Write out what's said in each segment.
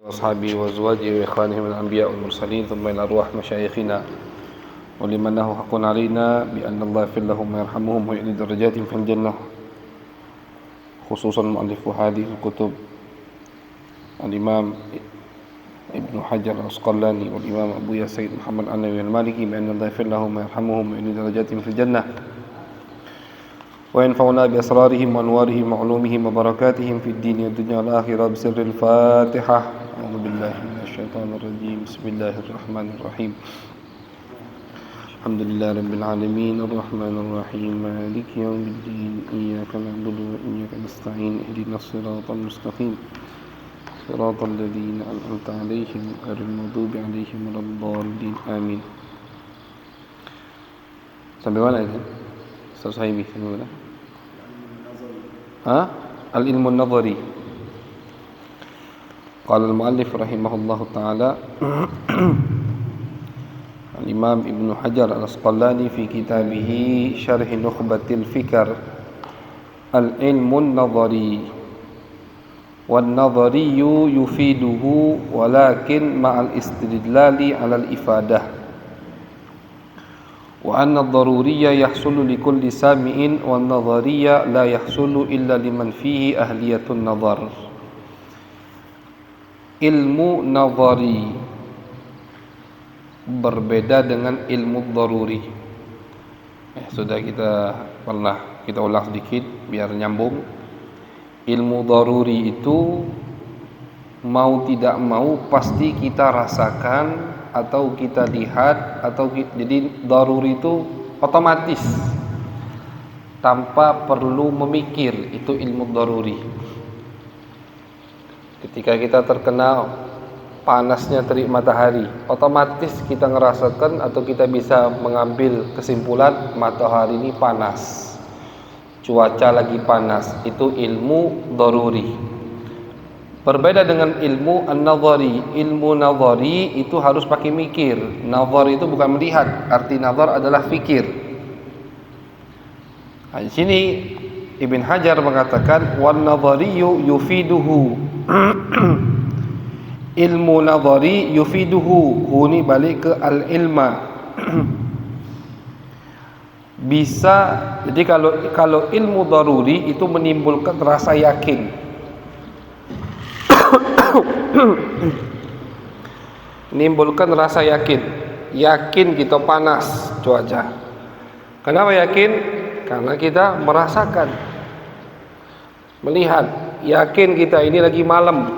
وأصحابه وأزواجه وإخوانه من الأنبياء والمرسلين ثم إلى أرواح مشايخنا ولمن له حق علينا بأن الله يغفر لهم ويرحمهم ويعلي درجاتهم في الجنة خصوصا مؤلف هذه الكتب الإمام ابن حجر العسقلاني والإمام أبو سيد محمد العنوي المالكي بأن الله يغفر لهم ويرحمهم ويعلي درجاتهم في الجنة وينفعنا بأسرارهم وأنوارهم وعلومهم وبركاتهم في الدين والدنيا والآخرة بسر الفاتحة. أعوذ بالله من الشيطان الرجيم. بسم الله الرحمن الرحيم. الحمد لله رب العالمين الرحمن الرحيم مالك يوم الدين إياك نعبد وإياك نستعين اهدنا الصراط المستقيم صراط الذين أنعمت عليهم غير المغضوب عليهم ولا الضالين آمين. Sampai mana ini? Ustaz Haimi sampai mana? Al-ilmu an-nadhari. Qala al-muallif rahimahullahu ta'ala Al-Imam Ibn Hajar al-Asqalani fi kitabih Syarh Nukhbatil Fikr Al-ilmu an-nadhari wan-nadhariyu yufiduhu walakin ma'al istidlali 'ala al-ifadah wa anna ad-daruriyya yahsulu likulli sami'in wan nadhariyya la yahsulu illa liman fihi ahliyatun nadhar. Ilmu nadhari berbeda dengan ilmu daruri. Sudah kita ulang sedikit biar nyambung. Ilmu daruri itu mau tidak mau pasti kita rasakan atau kita lihat jadi daruri itu otomatis tanpa perlu memikir, itu ilmu daruri. Ketika kita terkena panasnya terik matahari, otomatis kita ngerasakan atau kita bisa mengambil kesimpulan matahari ini panas, cuaca lagi panas, itu ilmu daruri. Berbeda dengan ilmu an-nadhari. Ilmu nadhari itu harus pakai mikir. Nadhar itu bukan melihat. Arti nadhar adalah fikir. Di sini Ibn Hajar mengatakan wan nadhariyu yufiduhu. Ilmu nadhari yufiduhu. Ini balik ke al-ilma. Bisa. Jadi kalau ilmu daruri itu menimbulkan rasa yakin. Menimbulkan rasa yakin kita panas cuaca. Kenapa yakin? Karena kita merasakan, melihat, yakin kita ini lagi malam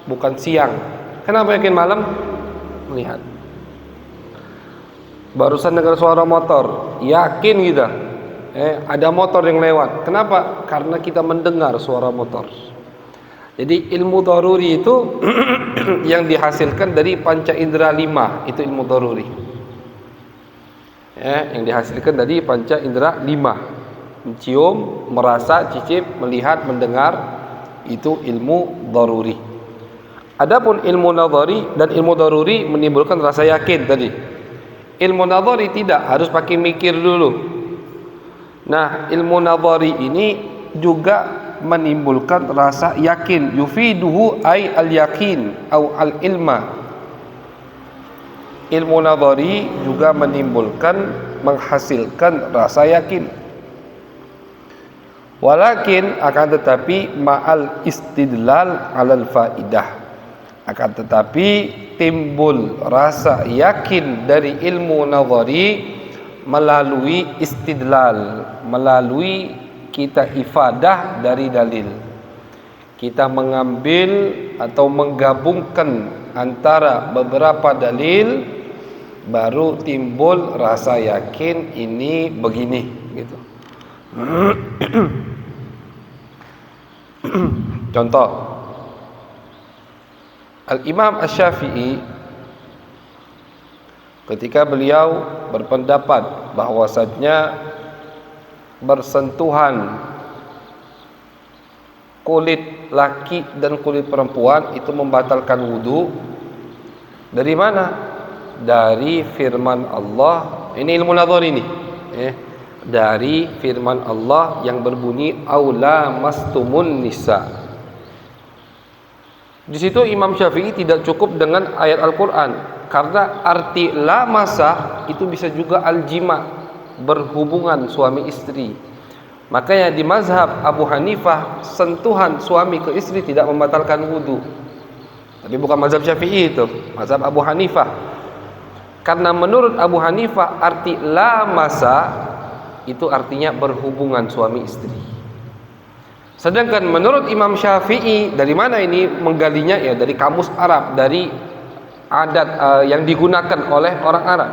bukan siang. Kenapa yakin malam? Melihat. Barusan dengar suara motor, yakin kita ada motor yang lewat. Kenapa? Karena kita mendengar suara motor. Jadi ilmu daruri itu yang dihasilkan dari panca indera 5, itu ilmu daruri. Yang dihasilkan dari panca indera 5. Mencium, merasa, cicip, melihat, mendengar, itu ilmu daruri. Adapun ilmu nadhari dan ilmu daruri menimbulkan rasa yakin tadi. Ilmu nadhari tidak, harus pakai mikir dulu. Nah, ilmu nadhari ini juga menimbulkan rasa yakin. Yufiduhu ay al-yakin atau al-ilma. Ilmu nadhari juga menghasilkan rasa yakin. Walakin akan tetapi ma'al istidlal 'alal faidah. Akan tetapi timbul rasa yakin dari ilmu nadhari melalui istidlal, melalui kita ifadah dari dalil. Kita mengambil atau menggabungkan antara beberapa dalil, baru timbul rasa yakin ini begini gitu. Contoh, Al-Imam Asy-Syafi'i ketika beliau berpendapat bahwasanya bersentuhan kulit laki dan kulit perempuan itu membatalkan wudu. Dari mana? Dari firman Allah. Ini ilmu nadhar ini. Dari firman Allah yang berbunyi aula mastumun nisa. Di situ Imam Syafi'i tidak cukup dengan ayat Al-Quran, karena arti la masa itu bisa juga al-jima, berhubungan suami istri. Makanya di mazhab Abu Hanifah, sentuhan suami ke istri tidak membatalkan wudu. Tapi bukan mazhab Syafi'i itu, mazhab Abu Hanifah. Karena menurut Abu Hanifah arti la masa itu artinya berhubungan suami istri. Sedangkan menurut Imam Syafi'i, dari mana ini menggalinya? Ya dari kamus Arab, dari adat yang digunakan oleh orang Arab.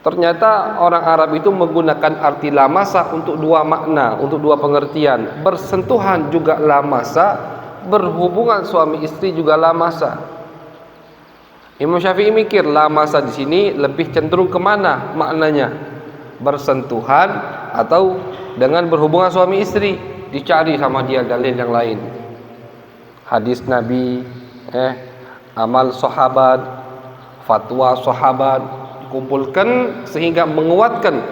Ternyata orang Arab itu menggunakan arti la masa untuk dua makna, untuk dua pengertian. Bersentuhan juga la masa, berhubungan suami istri juga la masa. Imam Syafi'i mikir la masa di sini lebih cenderung kemana maknanya? Bersentuhan atau dengan berhubungan suami istri? Dicari sama dia dalil yang lain, hadis Nabi, amal sahabat, fatwa sahabat, dikumpulkan sehingga menguatkan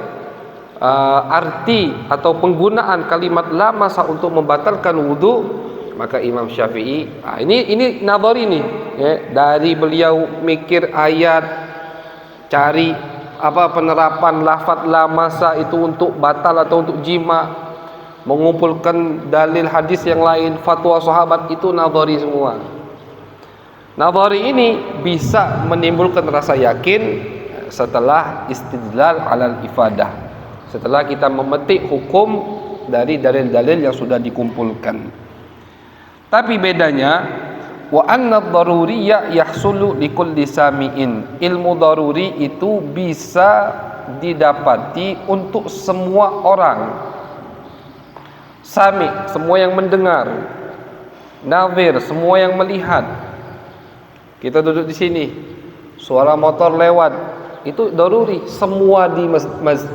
arti atau penggunaan kalimat la masa untuk membatalkan wudu. Maka Imam Syafi'i, ini nadhari nih, dari beliau mikir ayat, cari penerapan lafaz la masa itu untuk batal atau untuk jima, mengumpulkan dalil hadis yang lain, fatwa sahabat, itu nadhari semua. Nadhari ini bisa menimbulkan rasa yakin setelah istidlal alal ifadah, setelah kita memetik hukum dari dalil-dalil yang sudah dikumpulkan. Tapi bedanya, wa anna ad-daruriyya yahsulu likulli sami'in. Ilmu daruri itu bisa didapati untuk semua orang. Sami, semua yang mendengar. Nazir, semua yang melihat. Kita duduk di sini, suara motor lewat, itu daruri. Semua di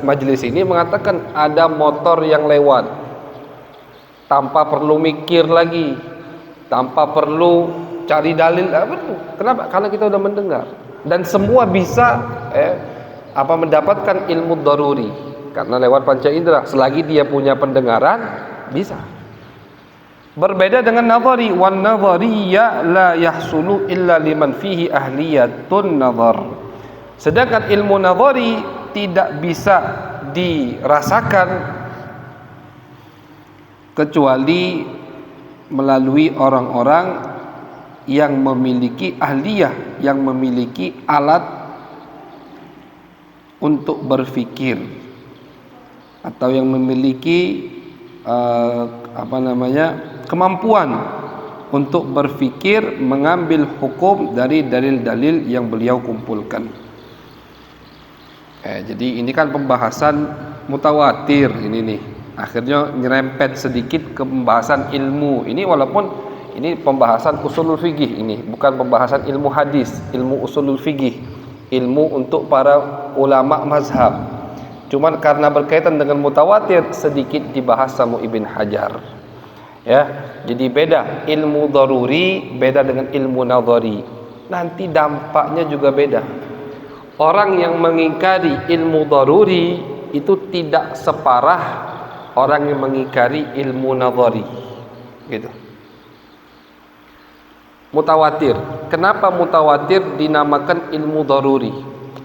majelis ini mengatakan ada motor yang lewat, tanpa perlu mikir lagi, tanpa perlu cari dalil. Kenapa? Karena kita sudah mendengar. Dan semua bisa mendapatkan ilmu daruri karena lewat panca indera. Selagi dia punya pendengaran, bisa. Berbeda dengan nadhari, wan nadhariyya la yahsulu illa liman fihi ahliyatun nadhar. Sedangkan ilmu nadhari tidak bisa dirasakan kecuali melalui orang-orang yang memiliki ahliyah, yang memiliki alat untuk berfikir, atau yang memiliki kemampuan untuk berfikir, mengambil hukum dari dalil-dalil yang beliau kumpulkan. Jadi ini kan pembahasan mutawatir ini nih. Akhirnya nyerempet sedikit ke pembahasan ilmu. Ini walaupun ini pembahasan usulul fikih, ini bukan pembahasan ilmu hadis, ilmu usulul fikih, ilmu untuk para ulama mazhab. Cuman karena berkaitan dengan mutawatir, sedikit dibahas sama Ibn Hajar. Ya, jadi beda ilmu daruri, beda dengan ilmu nadhari. Nanti dampaknya juga beda. Orang yang mengingkari ilmu daruri itu tidak separah orang yang mengingkari ilmu nadhari. Gitu. Mutawatir. Kenapa mutawatir dinamakan ilmu daruri?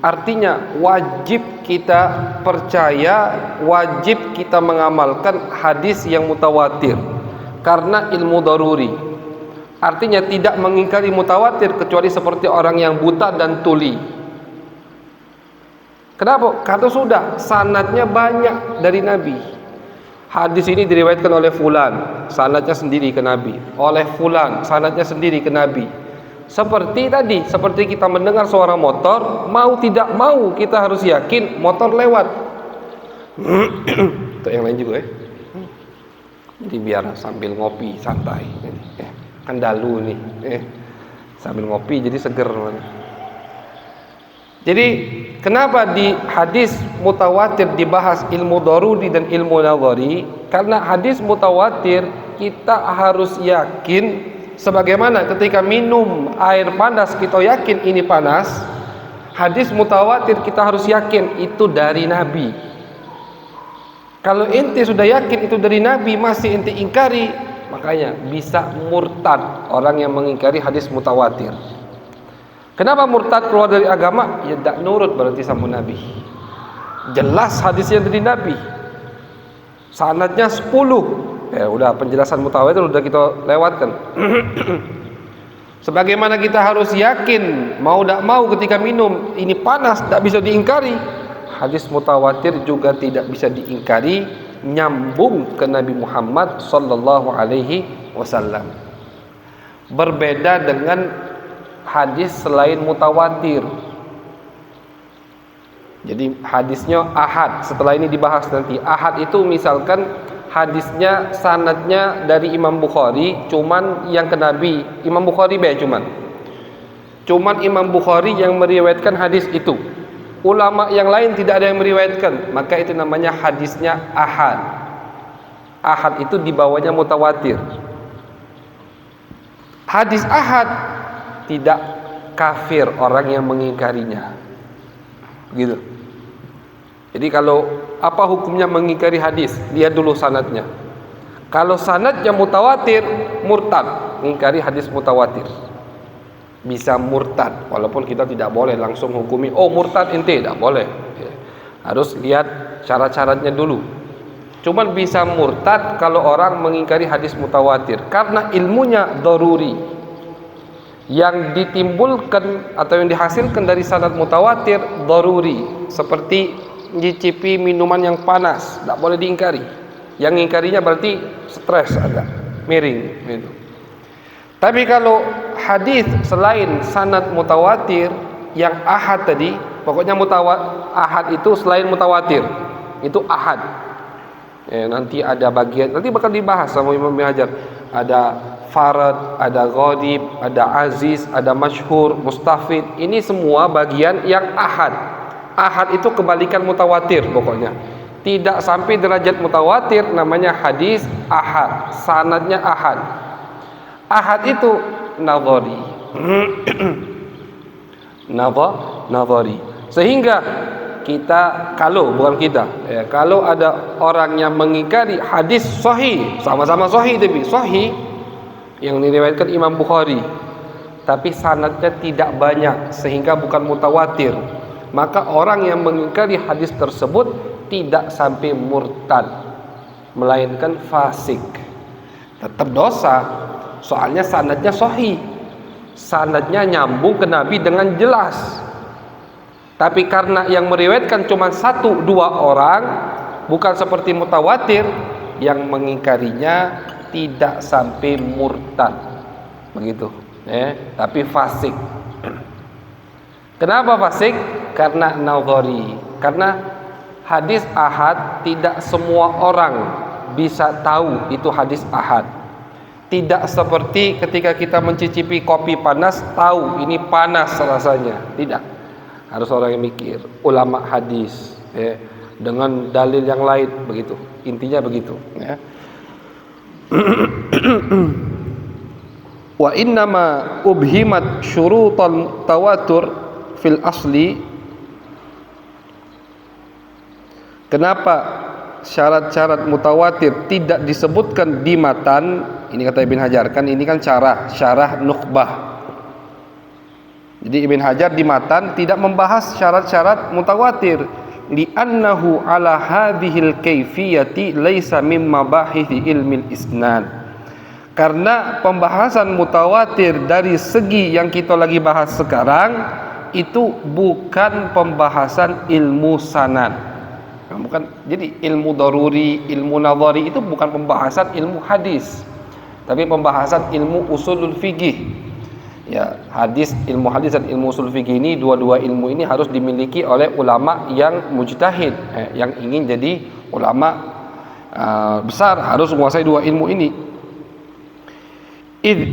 Artinya wajib kita percaya, wajib kita mengamalkan hadis yang mutawatir karena ilmu daruri. Artinya tidak mengingkari mutawatir kecuali seperti orang yang buta dan tuli. Kenapa? Karena sudah sanadnya banyak dari Nabi. Hadis ini diriwayatkan oleh fulan, sanadnya sendiri ke Nabi. Oleh fulan, sanadnya sendiri ke Nabi. Seperti tadi, seperti kita mendengar suara motor, mau tidak mau kita harus yakin motor lewat. Untuk yang lain juga ya. Jadi biar sambil ngopi santai. Kan dalu nih. Sambil ngopi jadi seger. Jadi kenapa di hadis mutawatir dibahas ilmu daruri dan ilmu nadhari? Karena hadis mutawatir kita harus yakin. Sebagaimana ketika minum air panas kita yakin ini panas, hadis mutawatir kita harus yakin itu dari Nabi. Kalau ente sudah yakin itu dari Nabi masih ente ingkari, Makanya bisa murtad orang yang mengingkari hadis mutawatir. Kenapa murtad keluar dari agama? Ya tidak nurut berarti sama Nabi. Jelas hadisnya dari Nabi, sanadnya 10. Ya udah, penjelasan mutawatir udah kita lewatkan. Sebagaimana kita harus yakin mau tidak mau ketika minum ini panas, tidak bisa diingkari. Hadis mutawatir juga tidak bisa diingkari, nyambung ke Nabi Muhammad sallallahu alaihi wasallam. Berbeda dengan hadis selain mutawatir. Jadi hadisnya ahad, setelah ini dibahas nanti. Ahad itu misalkan hadisnya sanadnya dari Imam Bukhari, cuman yang ke Nabi Imam Bukhari cuman Imam Bukhari yang meriwayatkan hadis itu. Ulama yang lain tidak ada yang meriwayatkan, maka itu namanya hadisnya ahad. Ahad itu di bawahnya mutawatir. Hadis ahad tidak kafir orang yang mengingkarinya. Begitu. Jadi kalau apa hukumnya mengingkari hadis? Lihat dulu sanadnya. Kalau sanadnya mutawatir, murtad, mengingkari hadis mutawatir. Bisa murtad, walaupun kita tidak boleh langsung hukumi, oh murtad ente, tidak boleh. Harus lihat syarat-syaratnya dulu. Cuman bisa murtad kalau orang mengingkari hadis mutawatir karena ilmunya daruri. Yang ditimbulkan atau yang dihasilkan dari sanad mutawatir daruri, seperti nyicipi minuman yang panas, tidak boleh diingkari. Yang ingkarinya berarti stres, agak miring gitu. Tapi kalau hadis selain sanad mutawatir yang ahad tadi, pokoknya ahad itu selain mutawatir itu ahad. Nanti ada bagian, nanti bakal dibahas sama Imam Ibnu Hajar. Ada farad, ada gharib, ada aziz, ada masyhur, mustafid. Ini semua bagian yang ahad. Ahad itu kebalikan mutawatir pokoknya. Tidak sampai derajat mutawatir, namanya hadis ahad. Sanadnya ahad. Ahad itu nadhari. Nadhari. Sehingga kita, kalau ada orang yang mengingkari hadis sahih, sama-sama sahih tapi sahih yang diriwayatkan Imam Bukhari, tapi sanadnya tidak banyak sehingga bukan mutawatir, maka orang yang mengingkari hadis tersebut tidak sampai murtad, melainkan fasik. Tetap dosa, soalnya sanadnya sahih, sanadnya nyambung ke Nabi dengan jelas. Tapi karena yang meriwayatkan cuma 1-2 orang, bukan seperti mutawatir, yang mengingkarinya tidak sampai murtad, begitu. Tapi fasik. Kenapa fasik? Karena nadhari. Karena hadis ahad tidak semua orang bisa tahu itu hadis ahad. Tidak seperti ketika kita mencicipi kopi panas, tahu ini panas rasanya. Tidak. Harus orang yang mikir, ulama hadis, dengan dalil yang lain, begitu. Intinya begitu. Wa innama ubhimat syurutan tawatur fil asli. Kenapa syarat-syarat mutawatir tidak disebutkan di matan? Ini kata Ibn Hajar, kan ini kan syarah Nukhbah. Jadi Ibn Hajar di matan tidak membahas syarat-syarat mutawatir, li'annahu ala hadhil kayfiyati laisa min mabahithi ilmil isnad. Karena pembahasan mutawatir dari segi yang kita lagi bahas sekarang itu bukan pembahasan ilmu sanad. Bukan, jadi ilmu daruri, ilmu nadhari itu bukan pembahasan ilmu hadis, tapi pembahasan ilmu usulul fiqih. Ya, ilmu hadis dan ilmu usul fikih ini, dua-dua ilmu ini harus dimiliki oleh ulama yang mujtahid, yang ingin jadi ulama besar, harus menguasai dua ilmu ini.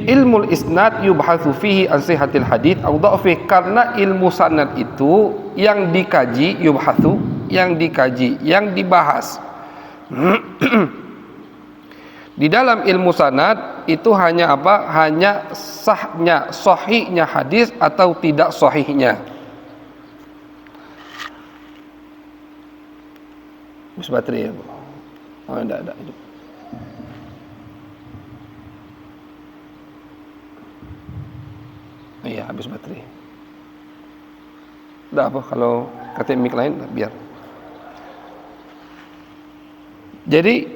Ilmu isnad yubhatsu fihi an sihhatil hadits aw dha'fi, karena ilmu sanad itu yang dikaji, yubhatsu, yang dikaji, yang dibahas. Di dalam ilmu sanad itu hanya apa? Hanya sahnya, sahihnya hadis atau tidak sahihnya. Baterai ya, Bu? Oh, enggak. Iya, habis baterai. Udah apa kalau kata mic lain biar. Jadi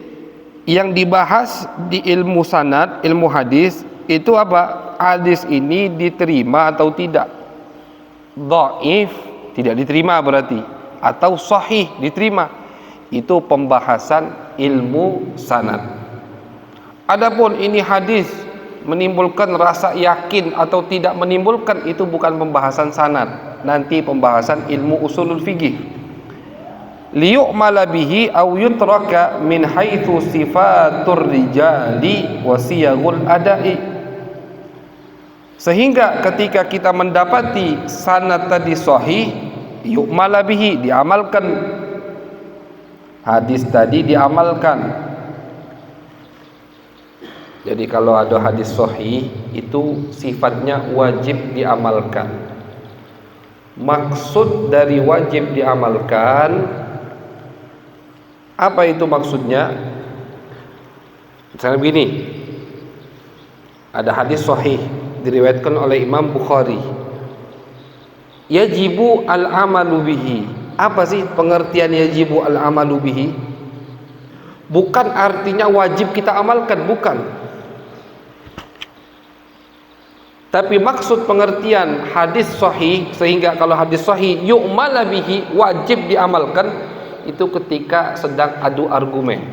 yang dibahas di ilmu sanad, ilmu hadis itu apa? Hadis ini diterima atau tidak? Dhaif tidak diterima berarti, atau sahih diterima. Itu pembahasan ilmu sanad. Adapun ini hadis menimbulkan rasa yakin atau tidak menimbulkan, itu bukan pembahasan sanad, nanti pembahasan ilmu usulul fiqih. Liyu'mala bihi aw yutraka min haitsu sifatur rijali wa siyagul adai. Sehingga ketika kita mendapati sanad tadi sahih, yu'mala bihi, diamalkan. Hadis tadi diamalkan. Jadi kalau ada hadis sahih itu sifatnya wajib diamalkan. Maksud dari wajib diamalkan, apa itu maksudnya? Misalnya begini, ada hadis sahih diriwayatkan oleh Imam Bukhari, yajibu al-amalu bihi. Apa sih pengertian yajibu al-amalu bihi? Bukan artinya wajib kita amalkan, bukan. Tapi maksud pengertian hadis sahih, sehingga kalau hadis sahih yu'mala bihi, wajib diamalkan, itu ketika sedang adu argumen.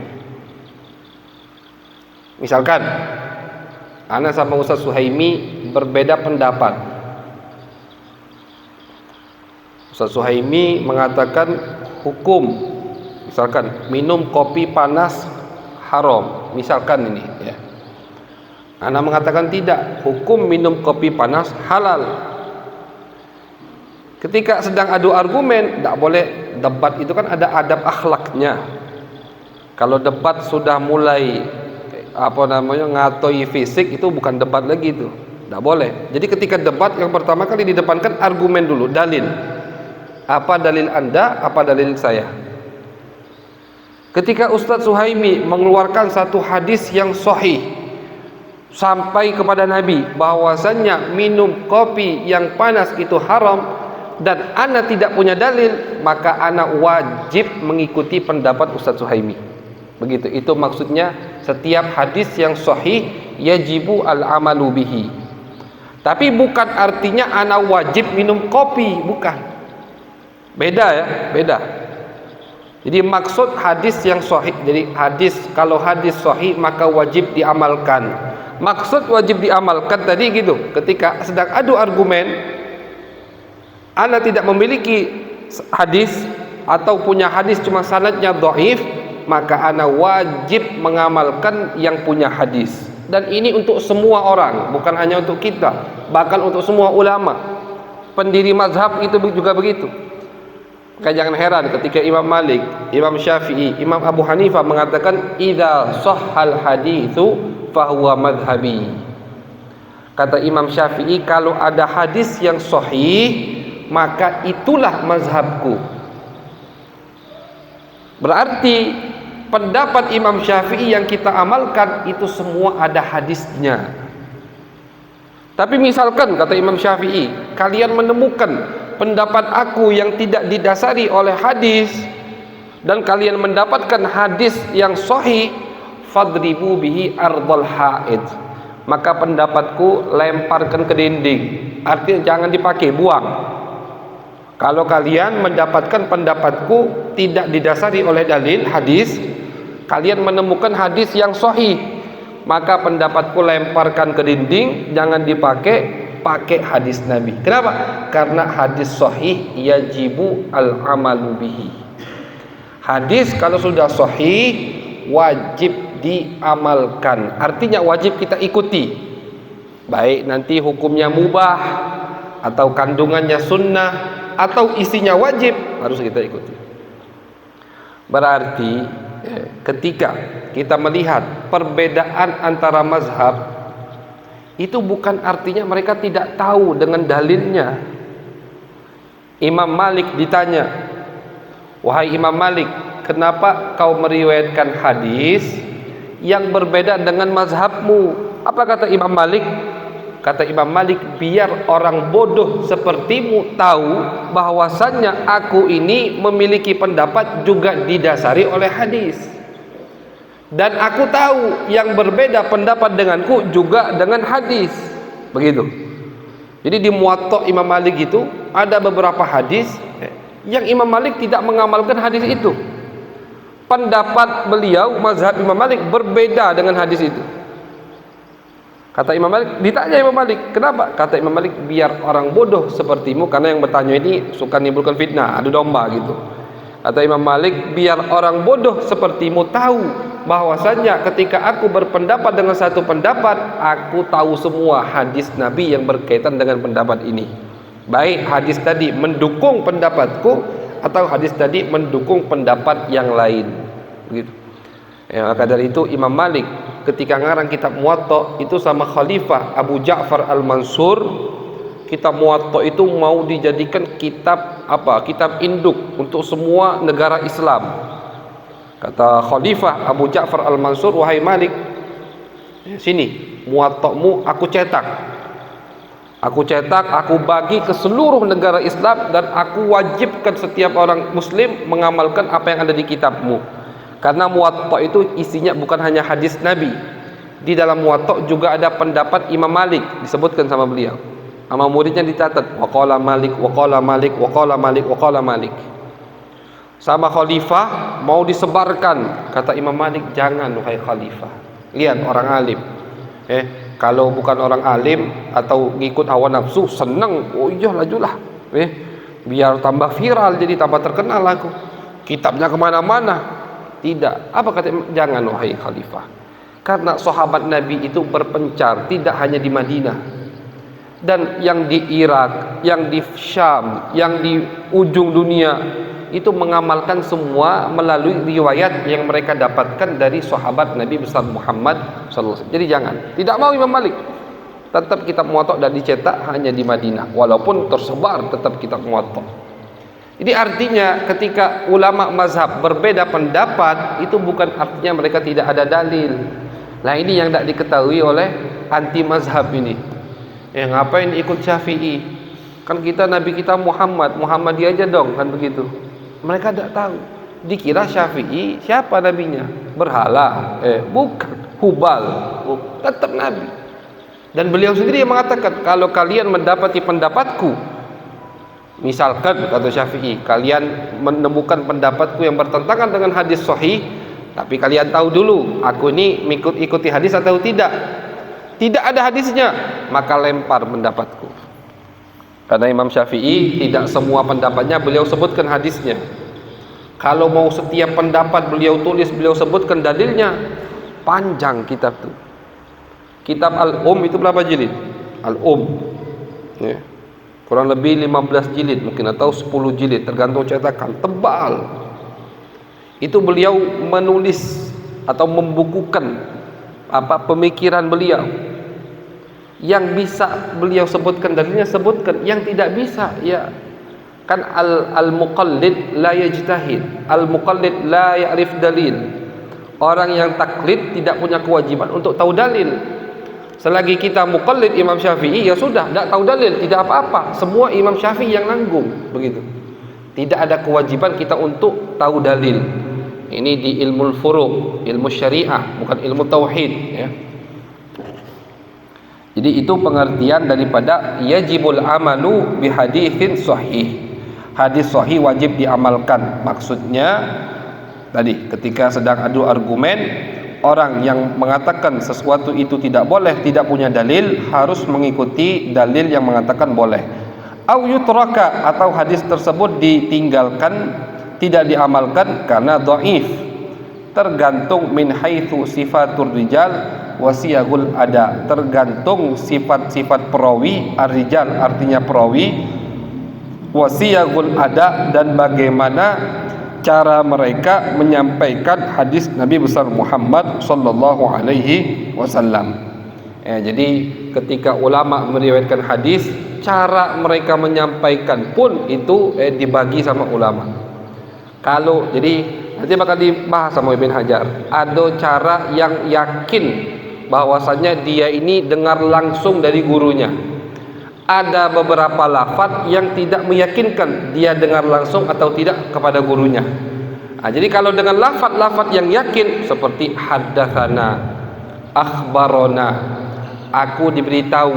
Misalkan ana sama Ustaz Suhaimi berbeda pendapat. Ustaz Suhaimi mengatakan hukum, misalkan minum kopi panas haram, misalkan ini ya. Ana mengatakan tidak, hukum minum kopi panas halal. Ketika sedang adu argumen, tidak boleh debat, itu kan ada adab akhlaknya. Kalau debat sudah mulai ngatoi fisik, itu bukan debat lagi, itu tidak boleh. Jadi ketika debat, yang pertama kali didepankan argumen dulu, dalil. Apa dalil Anda, apa dalil saya? Ketika Ustaz Suhaimi mengeluarkan satu hadis yang sahih sampai kepada Nabi bahwasannya minum kopi yang panas itu haram, dan ana tidak punya dalil, maka ana wajib mengikuti pendapat Ustaz Suhaimi. Begitu, itu maksudnya setiap hadis yang sahih yajibu al-amalu bihi. Tapi bukan artinya ana wajib minum kopi, bukan. Beda ya, beda. Jadi maksud hadis yang sahih, jadi hadis, kalau hadis sahih maka wajib diamalkan. Maksud wajib diamalkan tadi gitu, ketika sedang adu argumen, ana tidak memiliki hadis atau punya hadis cuma sanadnya dhaif, maka ana wajib mengamalkan yang punya hadis. Dan ini untuk semua orang, bukan hanya untuk kita, bahkan untuk semua ulama pendiri mazhab itu juga begitu. Maka jangan heran ketika Imam Malik, Imam Syafi'i, Imam Abu Hanifah mengatakan idza sahhal haditsu fahuwa madhhabi. Kata Imam Syafi'i, kalau ada hadis yang sahih maka itulah mazhabku. Berarti pendapat Imam Syafi'i yang kita amalkan itu semua ada hadisnya. Tapi misalkan kata Imam Syafi'i, kalian menemukan pendapat aku yang tidak didasari oleh hadis, dan kalian mendapatkan hadis yang sahih, fadribu bihi ardhal haid, maka pendapatku lemparkan ke dinding. Artinya jangan dipakai, buang. Kalau kalian mendapatkan pendapatku tidak didasari oleh dalil hadis, kalian menemukan hadis yang sahih, maka pendapatku lemparkan ke dinding, jangan dipakai, pakai hadis Nabi. Kenapa? Karena hadis sahih yajibu al-amalu bihi. Hadis kalau sudah sahih wajib diamalkan, artinya wajib kita ikuti, baik nanti hukumnya mubah atau kandungannya sunnah atau isinya wajib, harus kita ikuti. Berarti ketika kita melihat perbedaan antara mazhab, itu bukan artinya mereka tidak tahu dengan dalilnya. Imam Malik ditanya, wahai Imam Malik, kenapa kau meriwayatkan hadis yang berbeda dengan mazhabmu? Apa kata Imam Malik? Kata Imam Malik, biar orang bodoh sepertimu tahu bahwasannya aku ini memiliki pendapat juga didasari oleh hadis. Dan aku tahu yang berbeda pendapat denganku juga dengan hadis. Begitu. Jadi di Muwatta Imam Malik itu ada beberapa hadis yang Imam Malik tidak mengamalkan hadis itu. Pendapat beliau, mazhab Imam Malik berbeda dengan hadis itu. Kata Imam Malik, ditanya Imam Malik, kenapa? Kata Imam Malik, biar orang bodoh sepertimu, karena yang bertanya ini suka menimbulkan fitnah, adu domba gitu. Kata Imam Malik, biar orang bodoh sepertimu tahu bahwasannya ketika aku berpendapat dengan satu pendapat, aku tahu semua hadis Nabi yang berkaitan dengan pendapat ini. Baik hadis tadi mendukung pendapatku atau hadis tadi mendukung pendapat yang lain. Begitu. Ya, maka dari itu Imam Malik ketika ngarang kitab Muwatta itu sama Khalifah Abu Ja'far Al-Mansur, kitab Muwatta itu mau dijadikan kitab apa? Kitab induk untuk semua negara Islam. Kata Khalifah Abu Ja'far Al-Mansur, wahai Malik, sini Muwatta'mu aku cetak. Aku cetak, aku bagi ke seluruh negara Islam dan aku wajibkan setiap orang muslim mengamalkan apa yang ada di kitabmu. Karena Muwatta itu isinya bukan hanya hadis Nabi. Di dalam Muwatta juga ada pendapat Imam Malik, disebutkan sama beliau. Sama muridnya dicatat, waqala Malik, waqala Malik, waqala Malik, waqala Malik. Sama khalifah mau disebarkan, kata Imam Malik, jangan wahai khalifah. Lihat orang alim. Kalau bukan orang alim atau ngikut hawa nafsu, senang, oh iya lajulah. Biar tambah viral, jadi tambah terkenal aku. Kitabnya kemana-mana. Tidak. Apa kata? Jangan wahai khalifah. Karena sahabat Nabi itu berpencar tidak hanya di Madinah, dan yang di Irak, yang di Syam, yang di ujung dunia itu mengamalkan semua melalui riwayat yang mereka dapatkan dari sahabat Nabi besar Muhammad SAW. Jadi jangan. Tidak mau Imam Malik. Tetap kitab Muwatta dan dicetak hanya di Madinah, walaupun tersebar tetap kitab Muwatta. Jadi artinya ketika ulama mazhab berbeda pendapat, itu bukan artinya mereka tidak ada dalil. Nah ini yang tidak diketahui oleh anti mazhab ini. Ngapain ikut Syafi'i? Kan kita Nabi kita Muhammad dia aja dong, kan begitu. Mereka tidak tahu. Dikira Syafi'i siapa nabinya? Berhala? Bukan. Hubal. Tetap Nabi. Dan beliau sendiri yang mengatakan, kalau kalian mendapati pendapatku, misalkan kata Syafi'i, kalian menemukan pendapatku yang bertentangan dengan hadis sahih, tapi kalian tahu dulu aku ini ikuti hadis atau tidak. Tidak ada hadisnya, maka lempar pendapatku. Karena Imam Syafi'i tidak semua pendapatnya beliau sebutkan hadisnya. Kalau mau setiap pendapat beliau tulis, beliau sebutkan dalilnya, panjang kitab itu. Kitab Al-Um itu berapa jilid? Al-Um kurang lebih 15 jilid mungkin, atau 10 jilid tergantung cetakan, tebal. Itu beliau menulis atau membukukan pemikiran beliau. Yang bisa beliau sebutkan dalilnya sebutkan, yang tidak bisa ya kan al-muqallid la yajtahid, al-muqallid la ya'rif dalil. Orang yang taklid tidak punya kewajiban untuk tahu dalil. Selagi kita muqallid Imam Syafi'i, ya sudah, tidak tahu dalil, tidak apa-apa. Semua Imam Syafi'i yang nanggung, begitu. Tidak ada kewajiban kita untuk tahu dalil. Ini di ilmu furuq, ilmu syariah, bukan ilmu tauhid. Ya. Jadi itu pengertian daripada yajibul amalu bihaditsin sahih. Hadis sahih wajib diamalkan. Maksudnya tadi ketika sedang adu argumen, orang yang mengatakan sesuatu itu tidak boleh, tidak punya dalil, harus mengikuti dalil yang mengatakan boleh. Au yutraka, atau hadis tersebut ditinggalkan, tidak diamalkan karena dhaif. Tergantung min haitsu sifatur rijal wa siyagul ada. Tergantung sifat-sifat perawi, ar-rijal artinya perawi, wa siyagul ada, dan bagaimana cara mereka menyampaikan hadis Nabi besar Muhammad sallallahu alaihi wasallam. Jadi ketika ulama meriwayatkan hadis, cara mereka menyampaikan pun itu dibagi sama ulama. Kalau jadi nanti bakal dibahas sama Ibn Hajar, ada cara yang yakin bahwasanya dia ini dengar langsung dari gurunya. Ada beberapa lafaz yang tidak meyakinkan dia dengar langsung atau tidak kepada gurunya. Jadi kalau dengan lafaz-lafaz yang yakin seperti haddatsana, akhbarona, aku diberitahu,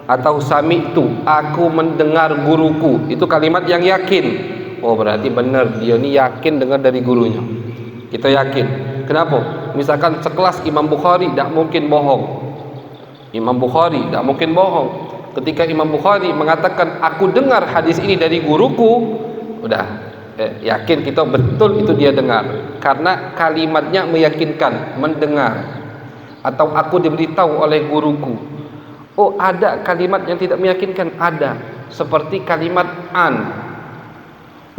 atau sami'tu, aku mendengar guruku, itu kalimat yang yakin. Oh, berarti benar dia ini yakin dengar dari gurunya. Kita yakin. Kenapa? Misalkan sekelas Imam Bukhari tidak mungkin bohong. Imam Bukhari tidak mungkin bohong. Ketika Imam Bukhari mengatakan aku dengar hadis ini dari guruku, udah yakin kita betul itu dia dengar, karena kalimatnya meyakinkan, mendengar. Atau aku diberitahu oleh guruku. Oh, ada kalimat yang tidak meyakinkan, ada, seperti kalimat an.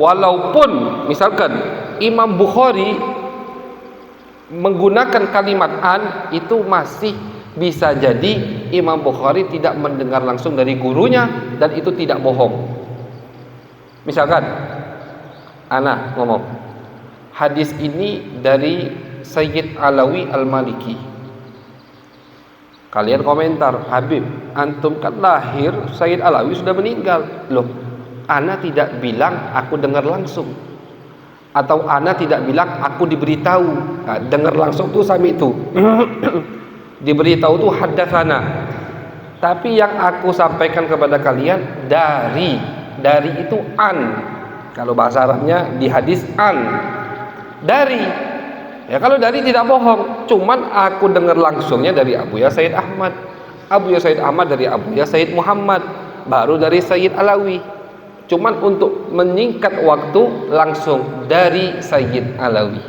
Walaupun misalkan Imam Bukhari menggunakan kalimat an, itu masih bisa jadi Imam Bukhari tidak mendengar langsung dari gurunya, dan itu tidak bohong. Misalkan ana ngomong hadis ini dari Sayyid Alawi Al-Maliki, kalian komentar, Habib, antum kan lahir Sayyid Alawi sudah meninggal. Loh, ana tidak bilang aku dengar langsung, atau ana tidak bilang aku diberitahu. Dengar langsung tuh sami itu diberitahu tuh haddatsana. Tapi yang aku sampaikan kepada kalian dari itu an. Kalau bahasa Arabnya di hadis an, dari. Ya kalau dari tidak bohong, cuman aku dengar langsungnya dari Abuya Sayyid Ahmad, Abuya Sayyid Ahmad dari Abuya Sayyid Muhammad, baru dari Sayyid Alawi. Cuman untuk menyingkat waktu, langsung dari Sayyid Alawi.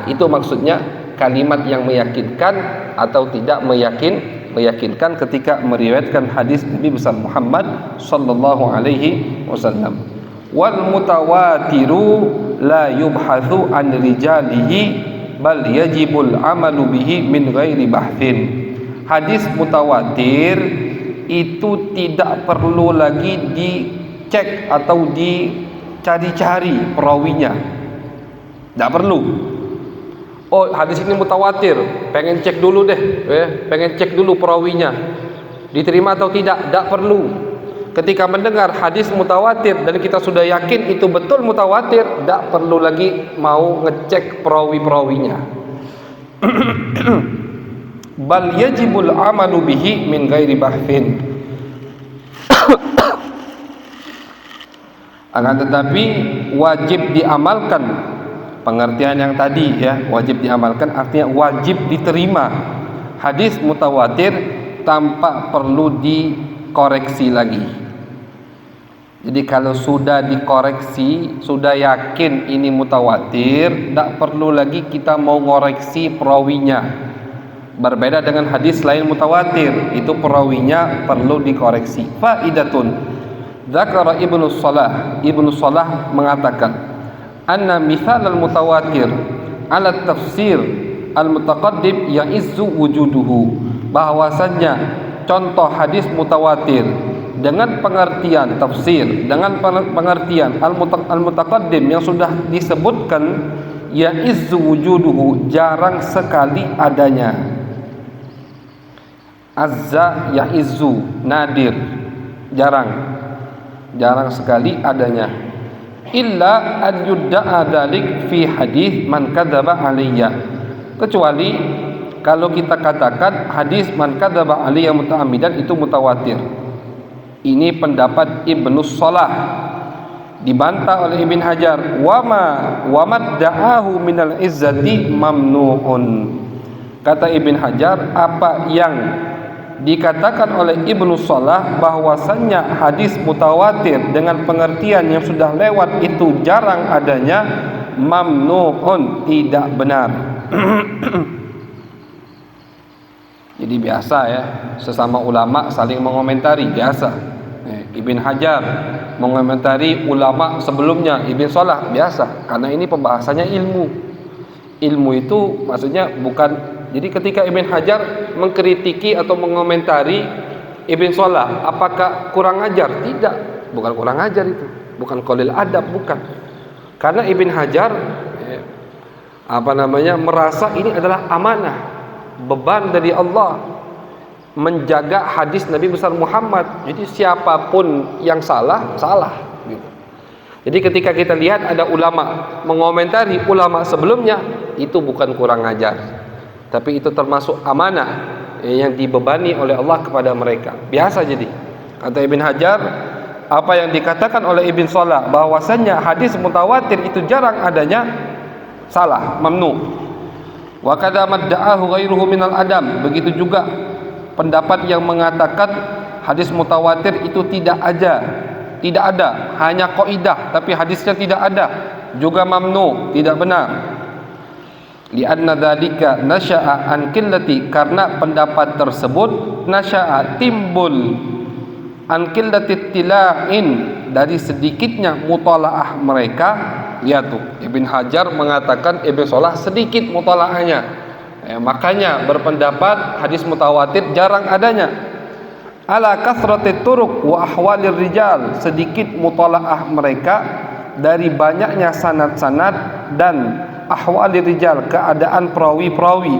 Itu maksudnya kalimat yang meyakinkan atau tidak meyakinkan ketika meriwayatkan hadis Nabi besar Muhammad sallallahu alaihi wasallam. Wal mutawatiru la yubhathu an rijalihi bal yajibul amalu bihi min ghairi bahthin. Hadis mutawatir itu tidak perlu lagi dicek atau dicari-cari perawinya, tidak perlu. Oh, hadis ini mutawatir, pengen cek dulu deh, pengen cek dulu perawinya, diterima atau tidak, tidak perlu. Ketika mendengar hadis mutawatir dan kita sudah yakin itu betul mutawatir, tidak perlu lagi mau ngecek perawi-perawinya. Bal yajibul amalu bihi min ghairi bahthin. Akan tetapi wajib diamalkan. Pengertian yang tadi ya, wajib diamalkan artinya wajib diterima hadis mutawatir tanpa perlu dikoreksi lagi. Jadi kalau sudah dikoreksi, sudah yakin ini mutawatir, tidak perlu lagi kita mau ngoreksi perawinya. Berbeda dengan hadis lain mutawatir, itu perawinya perlu dikoreksi. Faidatun, dzakara Ibnu Shalah mengatakan, anna mithal al-mutawatir ala tafsir al-mutaqaddim ya'izzu wujuduhu, bahwasanya contoh hadis mutawatir dengan pengertian tafsir, dengan pengertian al-mutaqaddim yang sudah disebutkan, ya'izzu wujuduhu, jarang sekali adanya. Azza ya'izzu, nadir, jarang sekali adanya. Illa an yudda'a dalik fi hadis man kadzaba alayya, kecuali kalau kita katakan hadis man kadzaba alayya muta'ammidan itu mutawatir. Ini pendapat Ibnu Shalah, dibantah oleh Ibn Hajar. Wa madda'ahu minal izzati mamnu'un. Kata Ibn Hajar, apa yang dikatakan oleh Ibnu Shalah bahwasannya hadis mutawatir dengan pengertian yang sudah lewat itu jarang adanya, mamnu'un, tidak benar. Jadi biasa ya, sesama ulama saling mengomentari, biasa. Ibn Hajar mengomentari ulama sebelumnya, Ibn Shalah, biasa. Karena ini pembahasannya ilmu. Ilmu itu maksudnya bukan, jadi ketika Ibn Hajar mengkritiki atau mengomentari Ibn Shalah, apakah kurang ajar? Tidak, bukan kurang ajar itu, bukan qalil adab, bukan. Karena Ibn Hajar merasa ini adalah amanah. beban dari Allah menjaga hadis Nabi besar Muhammad. Jadi siapapun yang salah, salah gitu. Jadi ketika kita lihat ada ulama mengomentari ulama sebelumnya, itu bukan kurang ajar, tapi itu termasuk amanah yang dibebani oleh Allah kepada mereka. Biasa. Jadi kata Ibn Hajar, apa yang dikatakan oleh Ibn Salah bahwasanya hadis mutawatir itu jarang adanya, salah, mamnu. Wa kadza madda'ahu ghairuhu minal adam. Begitu juga pendapat yang mengatakan hadis mutawatir itu tidak ada, hanya qaidah tapi hadisnya tidak ada, juga mamnu, tidak benar. Lianna dzalika nasya'a an qillati, karena pendapat tersebut nasya'a, timbul, an qillati tila'in, dari sedikitnya mutalaah mereka. Lihat tuh, Ibn Hajar mengatakan Ibn Salah sedikit mutalaahnya, makanya berpendapat hadis mutawatir jarang adanya. Ala kasratit turuq wa ahwalir rijal, sedikit mutalaah mereka dari banyaknya sanad-sanad dan ahwalir rijal, keadaan perawi-perawi.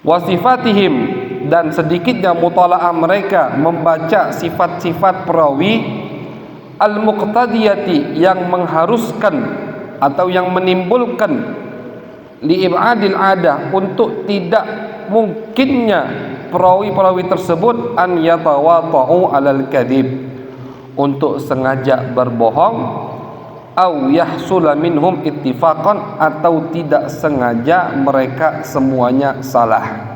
Wasifatihim, dan sedikitnya mutalaah mereka membaca sifat-sifat perawi, al-muqtadiyati, yang mengharuskan atau yang menimbulkan, li'ibadil adah, untuk tidak mungkinnya perawi-perawi tersebut, an yatawata'u alal kadhib, untuk sengaja berbohong, au yahsula minhum ittifaqan, atau tidak sengaja mereka semuanya salah.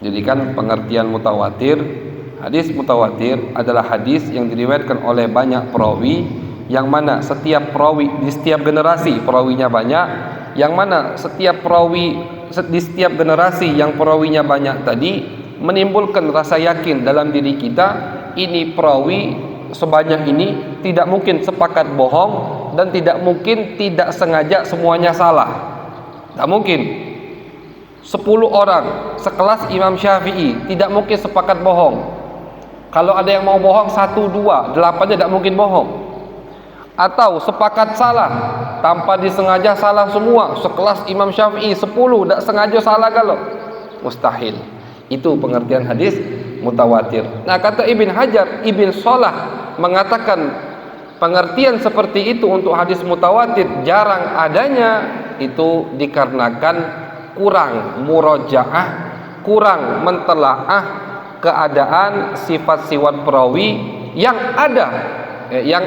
Jadi kan pengertian mutawatir, hadis mutawatir adalah hadis yang diriwayatkan oleh banyak perawi, yang mana setiap perawi di setiap generasi perawinya banyak, yang mana setiap perawi di setiap generasi yang perawinya banyak tadi menimbulkan rasa yakin dalam diri kita, ini perawi sebanyak ini tidak mungkin sepakat bohong, dan tidak mungkin tidak sengaja semuanya salah. Tidak mungkin 10 orang sekelas Imam Syafi'i tidak mungkin sepakat bohong. Kalau ada yang mau bohong 1, 2, 8 tidak mungkin bohong. Atau sepakat salah tanpa disengaja salah semua, sekelas Imam Syafi'i 10 tidak sengaja salah, kalau mustahil. Itu pengertian hadis mutawatir. Nah, kata Ibn Hajar, Ibn Salah mengatakan pengertian seperti itu untuk hadis mutawatir jarang adanya, itu dikarenakan kurang murojaah, kurang mentelaah keadaan sifat-sifat perawi yang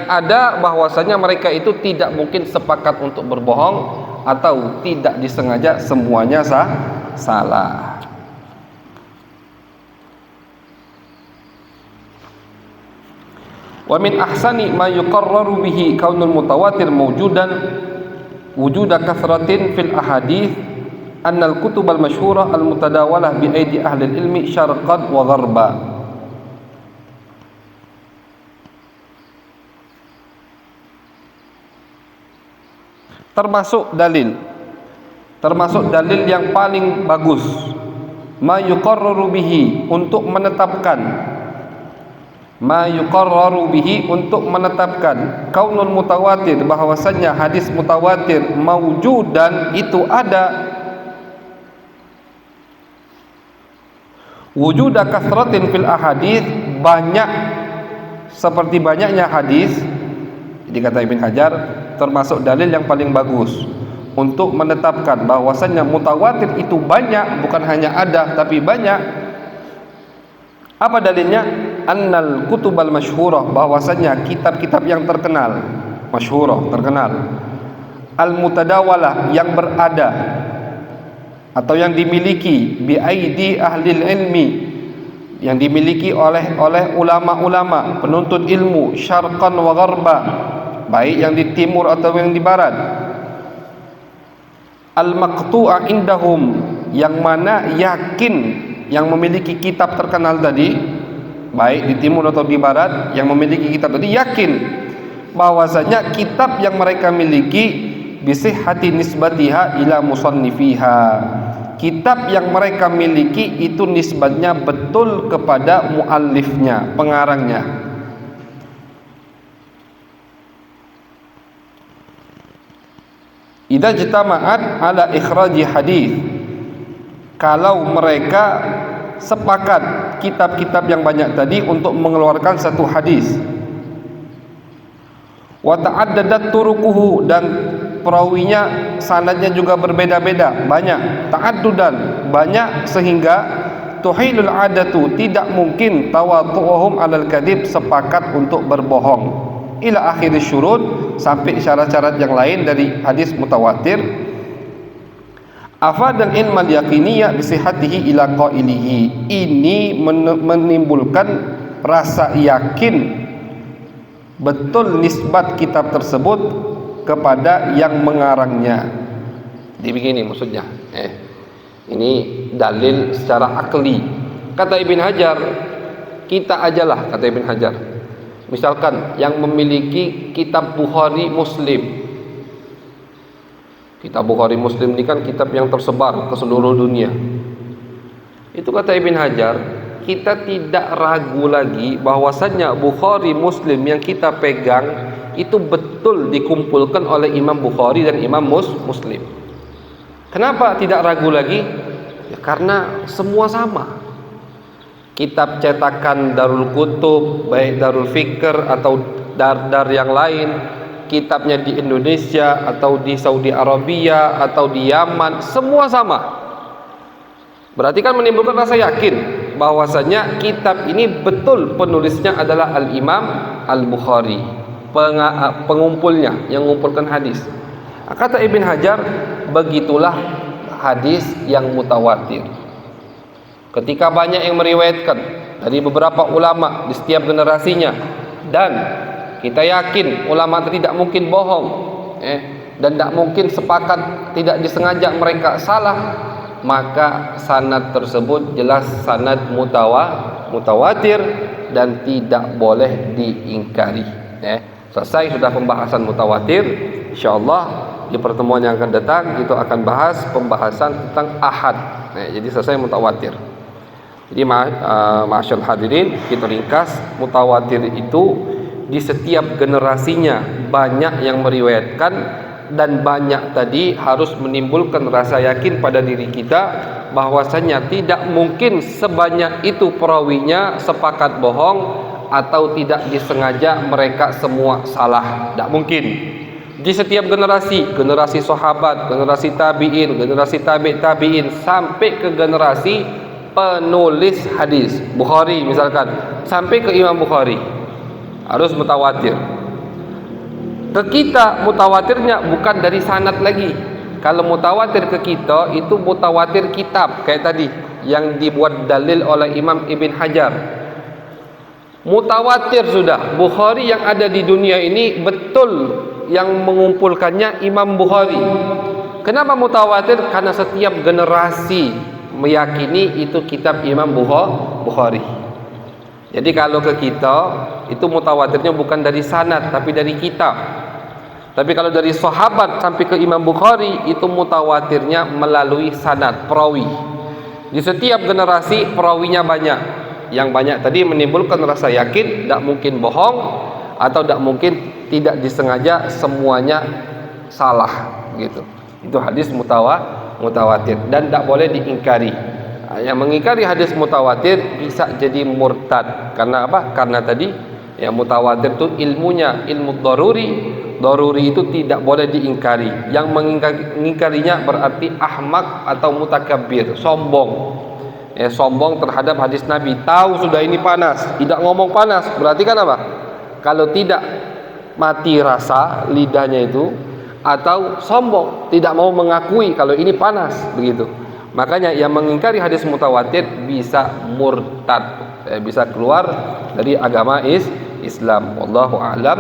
ada bahwasanya mereka itu tidak mungkin sepakat untuk berbohong, atau tidak disengaja semuanya salah. Wa min ahsani ma yuqarraru bihi kaunul mutawatir mawjudan wujuda kathratin fil ahadith annal kutub al masyhurah al mutadawalah bi aidi ahli ilmi syarqan wa gharba. Termasuk dalil yang paling bagus, ma yuqarraru bihi, untuk menetapkan kaunul mutawatir, bahwasanya hadis mutawatir mawjudan, itu ada, wujuda kasratin fil ahadits, banyak seperti banyaknya hadis. Jadi kata Ibn Hajar, termasuk dalil yang paling bagus untuk menetapkan bahwasannya mutawatir itu banyak, bukan hanya ada tapi banyak. Apa dalilnya? Annal kutubal masyhurah, bahwasannya kitab-kitab yang terkenal, masyhurah, terkenal, al mutadawalah, yang berada atau yang dimiliki, bi aidi ahli ilmi, yang dimiliki oleh ulama-ulama penuntut ilmu, syarqan wa gharba, baik yang di timur atau yang di barat, al-maqtu'a indahum, yang mana yakin, yang memiliki kitab terkenal tadi, baik di timur atau di barat, yang memiliki kitab tadi yakin bahwasanya kitab yang mereka miliki bisihhati nisbatiha ila musannifiha, kitab yang mereka miliki itu nisbatnya betul kepada muallifnya, pengarangnya. idza jitama'at ala ikhraji hadis, kalau mereka sepakat kitab-kitab yang banyak tadi untuk mengeluarkan satu hadis, wa ta'addadat turuquhu, dan perawinya sanadnya juga berbeda-beda, banyak, ta'addudan, banyak, sehingga tuhilul adatu, tidak mungkin tawatu'uhum alal kadhib, sepakat untuk berbohong, ila akhir syurut, sampai syarat-syarat yang lain dari hadis mutawatir. Afadan ilmal yaqiniyah bisihatihi ila qailihi, ini menimbulkan rasa yakin betul nisbat kitab tersebut kepada yang mengarangnya. Jadi begini maksudnya, ini dalil secara akli. Kata Ibn Hajar, kita ajalah, kata Ibn Hajar, misalkan yang memiliki kitab Bukhari Muslim. Kitab Bukhari Muslim ini kan kitab yang tersebar ke seluruh dunia. Itu kata Ibn Hajar, kita tidak ragu lagi bahwasannya Bukhari Muslim yang kita pegang itu betul dikumpulkan oleh Imam Bukhari dan Imam Muslim. Kenapa tidak ragu lagi? Ya, karena semua sama. Kitab cetakan Darul Kutub, baik Darul Fikr atau dar yang lain, kitabnya di Indonesia atau di Saudi Arabia atau di Yaman, semua sama. Berarti kan menimbulkan rasa yakin bahwasanya kitab ini betul penulisnya adalah Al-Imam Al-Bukhari, pengumpulnya yang mengumpulkan hadis. Kata Ibn Hajar, begitulah hadis yang mutawatir. Ketika banyak yang meriwayatkan dari beberapa ulama di setiap generasinya, dan kita yakin ulama itu tidak mungkin bohong, dan tidak mungkin sepakat, tidak disengaja mereka salah, maka sanad tersebut jelas sanad mutawatir dan tidak boleh diingkari. Selesai sudah pembahasan mutawatir. Insyaallah di pertemuan yang akan datang kita akan bahas pembahasan tentang ahad. Jadi selesai mutawatir. Jadi ma'asyal hadirin, kita ringkas, mutawatir itu di setiap generasinya banyak yang meriwayatkan, dan banyak tadi harus menimbulkan rasa yakin pada diri kita bahwasanya tidak mungkin sebanyak itu perawinya sepakat bohong atau tidak disengaja mereka semua salah. Tidak mungkin. Di setiap generasi sahabat, generasi tabi'in, generasi tabi'in sampai ke generasi penulis hadis Bukhari misalkan, sampai ke Imam Bukhari harus mutawatir. Ke kita mutawatirnya bukan dari sanad lagi. Kalau mutawatir ke kita itu mutawatir kitab, kayak tadi yang dibuat dalil oleh Imam Ibn Hajar. Mutawatir sudah, Bukhari yang ada di dunia ini betul yang mengumpulkannya Imam Bukhari. Kenapa mutawatir? Karena setiap generasi meyakini itu kitab Imam Bukhari. Jadi kalau ke kita itu mutawatirnya bukan dari sanad tapi dari kitab. Tapi kalau dari sahabat sampai ke Imam Bukhari itu mutawatirnya melalui sanad, perawi. Di setiap generasi perawinya banyak. Yang banyak tadi menimbulkan rasa yakin tidak mungkin bohong atau tidak mungkin tidak disengaja semuanya salah gitu. Itu hadis mutawatir dan tidak boleh diingkari. Yang mengingkari hadis mutawatir bisa jadi murtad. Karena apa? Karena tadi yang mutawatir itu ilmunya ilmu daruri itu tidak boleh diingkari. Yang mengingkarinya berarti ahmak atau mutakabbir, sombong. Sombong terhadap hadis Nabi, tahu sudah ini panas, tidak ngomong panas, berarti kan apa? Kalau tidak mati rasa lidahnya itu, atau sombong, tidak mau mengakui kalau ini panas, begitu. Makanya yang mengingkari hadis mutawatir bisa murtad, bisa keluar dari agama Islam. Wallahu a'lam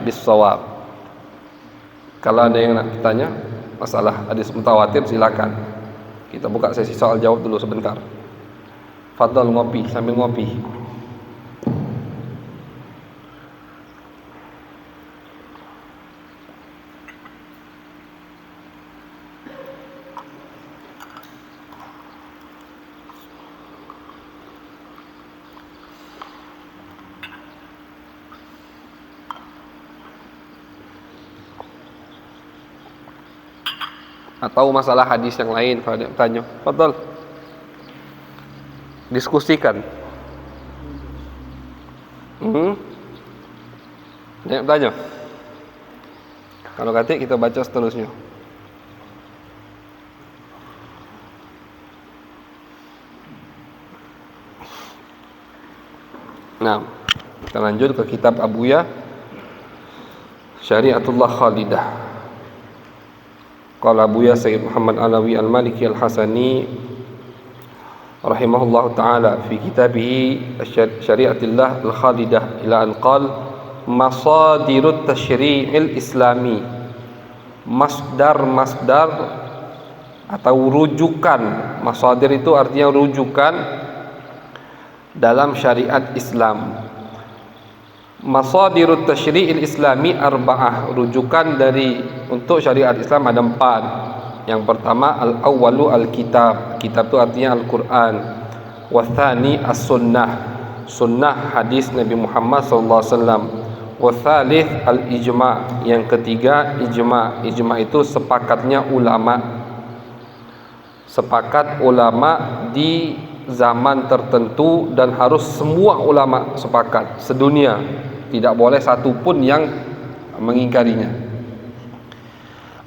bissawab. Kalau ada yang nak bertanya masalah hadis mutawatir silakan. Kita buka sesi soal jawab dulu sebentar. Fadhal ngopi sambil ngopi. atau masalah hadis yang lain. Kalau ada yang tanya, betul, diskusikan. Ada yang tanya? Kalau kata kita baca seterusnya. Nah, kita lanjut ke kitab Abuya Syariatullah Khalidah. Qala Abuya Sayyid Muhammad Alawi Al-Maliki Al-Hasani rahimahullah ta'ala fi kitabih Syariatillah Al-Khalidah ila an qal masadirut tasyri'il islami, masdar atau rujukan. Masadir itu artinya rujukan dalam syariat Islam. Masadirut tasyri'il islami arba'ah, rujukan dari untuk syariat Islam ada 4. Yang pertama al-awwalu al-kitab, kitab itu artinya Al-Quran. Wathani as-sunnah, sunnah hadis Nabi Muhammad sallallahu alaihi wasallam. Wathalith al-ijma', yang ketiga ijma'. Ijma' itu sepakatnya ulama, sepakat ulama di zaman tertentu, dan harus semua ulama sepakat sedunia, tidak boleh satu pun yang mengingkarinya.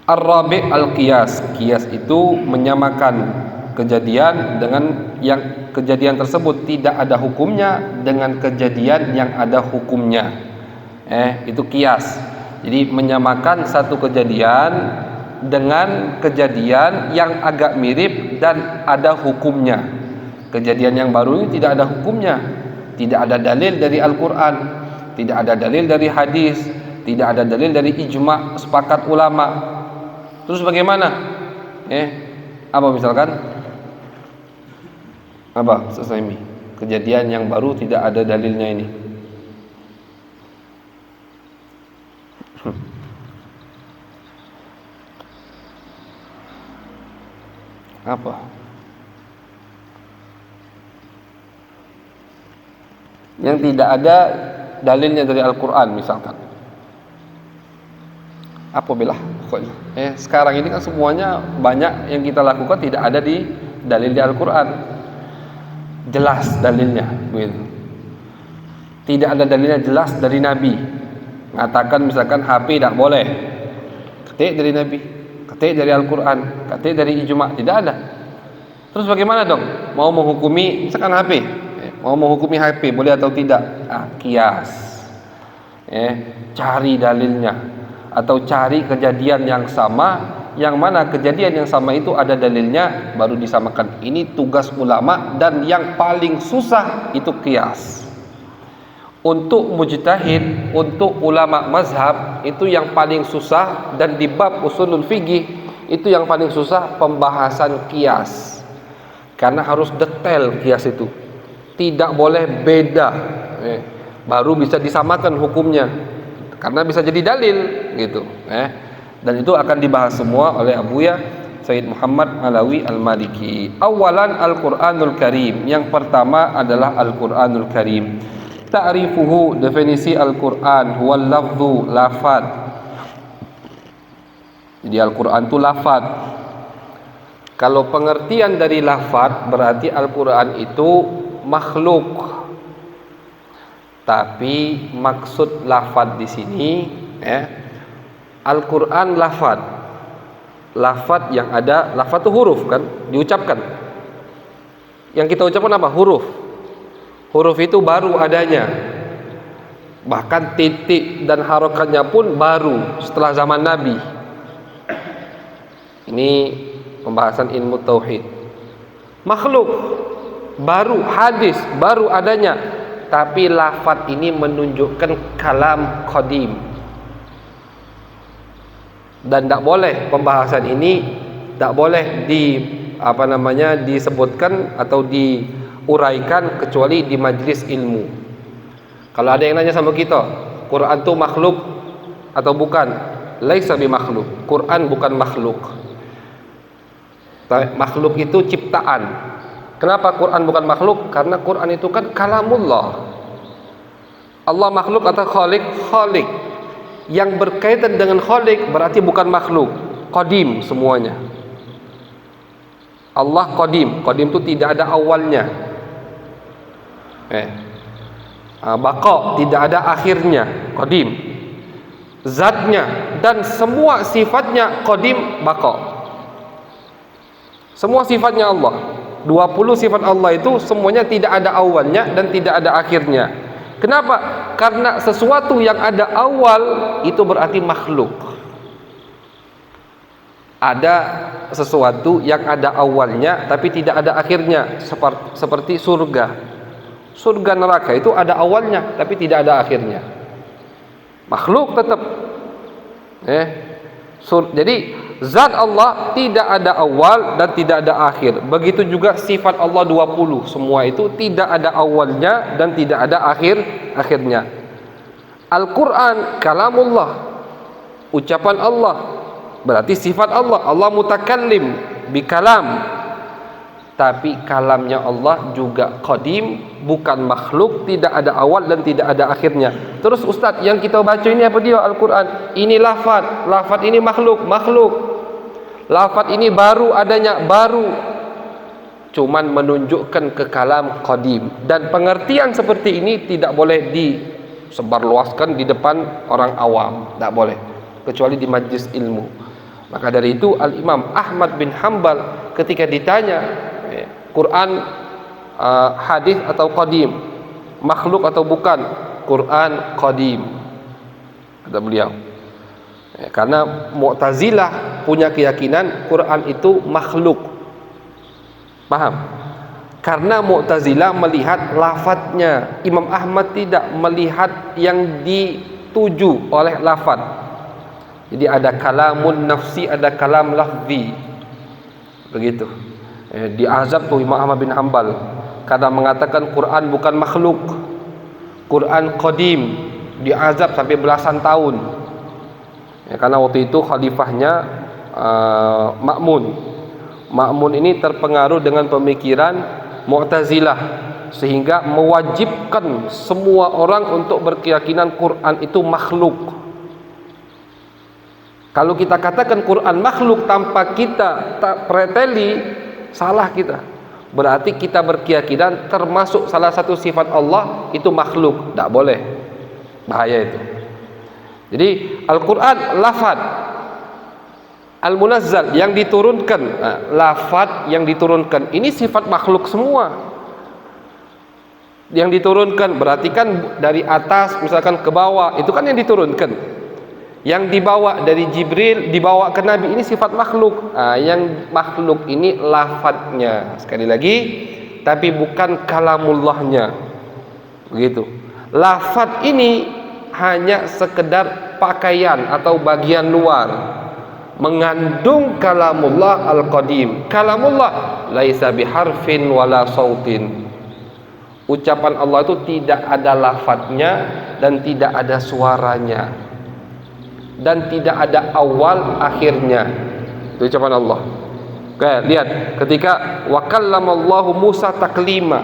Ar-rabi' al-qiyas, qiyas itu menyamakan kejadian dengan yang kejadian tersebut tidak ada hukumnya dengan kejadian yang ada hukumnya. Itu qiyas. Jadi menyamakan satu kejadian dengan kejadian yang agak mirip dan ada hukumnya. Kejadian yang baru ini tidak ada hukumnya, tidak ada dalil dari Al-Quran, tidak ada dalil dari hadis, tidak ada dalil dari ijma' sepakat ulama. Terus bagaimana? Apa misalkan? Apa Ustaz Saimi? Kejadian yang baru tidak ada dalilnya ini. Apa? Yang tidak ada dalilnya dari Al-Quran misalkan. Apa belah pokoknya. Sekarang ini kan semuanya banyak yang kita lakukan tidak ada di dalil di Al-Quran. Jelas dalilnya gitu. Tidak ada dalilnya jelas dari Nabi. Mengatakan misalkan HP tidak boleh. Ketik dari Nabi, ketik dari Al-Quran, ketik dari ijma', tidak ada. Terus bagaimana dong? Mau menghukumi misalkan HP, mau menghukumi HP boleh atau tidak? Qiyas. Cari dalilnya, atau cari kejadian yang sama, yang mana kejadian yang sama itu ada dalilnya, baru disamakan. Ini tugas ulama, dan yang paling susah itu qiyas. Untuk mujtahid, untuk ulama mazhab, itu yang paling susah. Dan di bab usulul fiqih itu yang paling susah pembahasan qiyas, karena harus detail qiyas itu, tidak boleh beda, baru bisa disamakan hukumnya, karena bisa jadi dalil gitu. Dan itu akan dibahas semua oleh Abuya Sayyid Muhammad Alawi Al-Maliki. Awalan Al-Quranul Karim, yang pertama adalah Al-Quranul Karim. Ta'rifuhu, definisi Al-Quran, huwal lafzu, lafad. Jadi Al-Quran itu lafad. Kalau pengertian dari lafad, berarti Al-Quran itu makhluk. Tapi maksud lafad di sini, Al-Quran lafad. Lafad yang ada, lafad itu huruf kan, diucapkan. Yang kita ucapkan apa? Huruf. Huruf itu baru adanya. Bahkan titik dan harokatnya pun baru setelah zaman Nabi. Ini pembahasan ilmu tauhid. Makhluk baru, hadis baru adanya, tapi lafaz ini menunjukkan kalam qadim. Dan tidak boleh pembahasan ini tidak boleh disebutkan atau diuraikan kecuali di majlis ilmu. Kalau ada yang nanya sama kita, Quran itu makhluk atau bukan? Laisa bi makhluk. Quran bukan makhluk. Makhluk itu ciptaan. Kenapa Quran bukan makhluk? Karena Quran itu kan kalamullah. Allah makhluk atau khalik? Khalik. Yang berkaitan dengan khalik berarti bukan makhluk, qadim semuanya. Allah qadim. Qadim itu tidak ada awalnya. Baqa, tidak ada akhirnya. Qadim. Zatnya dan semua sifatnya qadim, baqa. Semua sifatnya Allah. 20 sifat Allah itu semuanya tidak ada awalnya dan tidak ada akhirnya. Kenapa? Karena sesuatu yang ada awal itu berarti makhluk. Ada sesuatu yang ada awalnya tapi tidak ada akhirnya, seperti surga. Surga neraka itu ada awalnya tapi tidak ada akhirnya. Makhluk tetap. Jadi zat Allah tidak ada awal dan tidak ada akhir. Begitu juga sifat Allah 20, semua itu tidak ada awalnya dan tidak ada akhirnya. Al-Quran kalamullah, ucapan Allah, berarti sifat Allah. Allah mutakallim bikalam, tapi kalamnya Allah juga qadim, bukan makhluk, tidak ada awal dan tidak ada akhirnya. Terus Ustaz, yang kita baca ini apa dia? Al-Quran. Ini lafaz, lafaz ini makhluk. Lafaz ini baru adanya, baru. Cuman menunjukkan ke kalam qadim. Dan pengertian seperti ini tidak boleh disebarluaskan di depan orang awam, tidak boleh, kecuali di majlis ilmu. Maka dari itu Al-Imam Ahmad bin Hanbal ketika ditanya Quran hadis atau qadim, makhluk atau bukan, Quran qadim, kata beliau. Karena Mu'tazilah punya keyakinan Quran itu makhluk. Paham? Karena Mu'tazilah melihat lafadznya, Imam Ahmad tidak melihat yang dituju oleh lafadz. Jadi ada kalamun nafsi, ada kalam lafzi. Begitu. Di azab tuh Imam Ahmad bin Hanbal karena mengatakan Quran bukan makhluk, Quran qadim, di azab sampai belasan tahun. Karena waktu itu khalifahnya Ma'mun ini terpengaruh dengan pemikiran Mu'tazilah sehingga mewajibkan semua orang untuk berkeyakinan Quran itu makhluk. Kalau kita katakan Quran makhluk tanpa kita preteli, salah kita. Berarti kita berkeyakinan termasuk salah satu sifat Allah itu makhluk. Tak boleh. Bahaya itu. Jadi Al-Quran lafaz Al-Munazzal yang diturunkan, lafaz yang diturunkan ini sifat makhluk semua. Yang diturunkan berarti kan dari atas misalkan ke bawah, itu kan yang diturunkan. Yang dibawa dari Jibril dibawa ke Nabi ini sifat makhluk. Yang makhluk ini lafadznya, sekali lagi, tapi bukan kalamullahnya. Begitu. Lafadz ini hanya sekedar pakaian atau bagian luar, mengandung kalamullah al-qadim. Kalamullah laisa biharfin wala sautin. Ucapan Allah itu tidak ada lafadznya dan tidak ada suaranya, dan tidak ada awal akhirnya. Itu ucapan Allah. Oke, lihat ketika wa kallamallahu Musa taklima,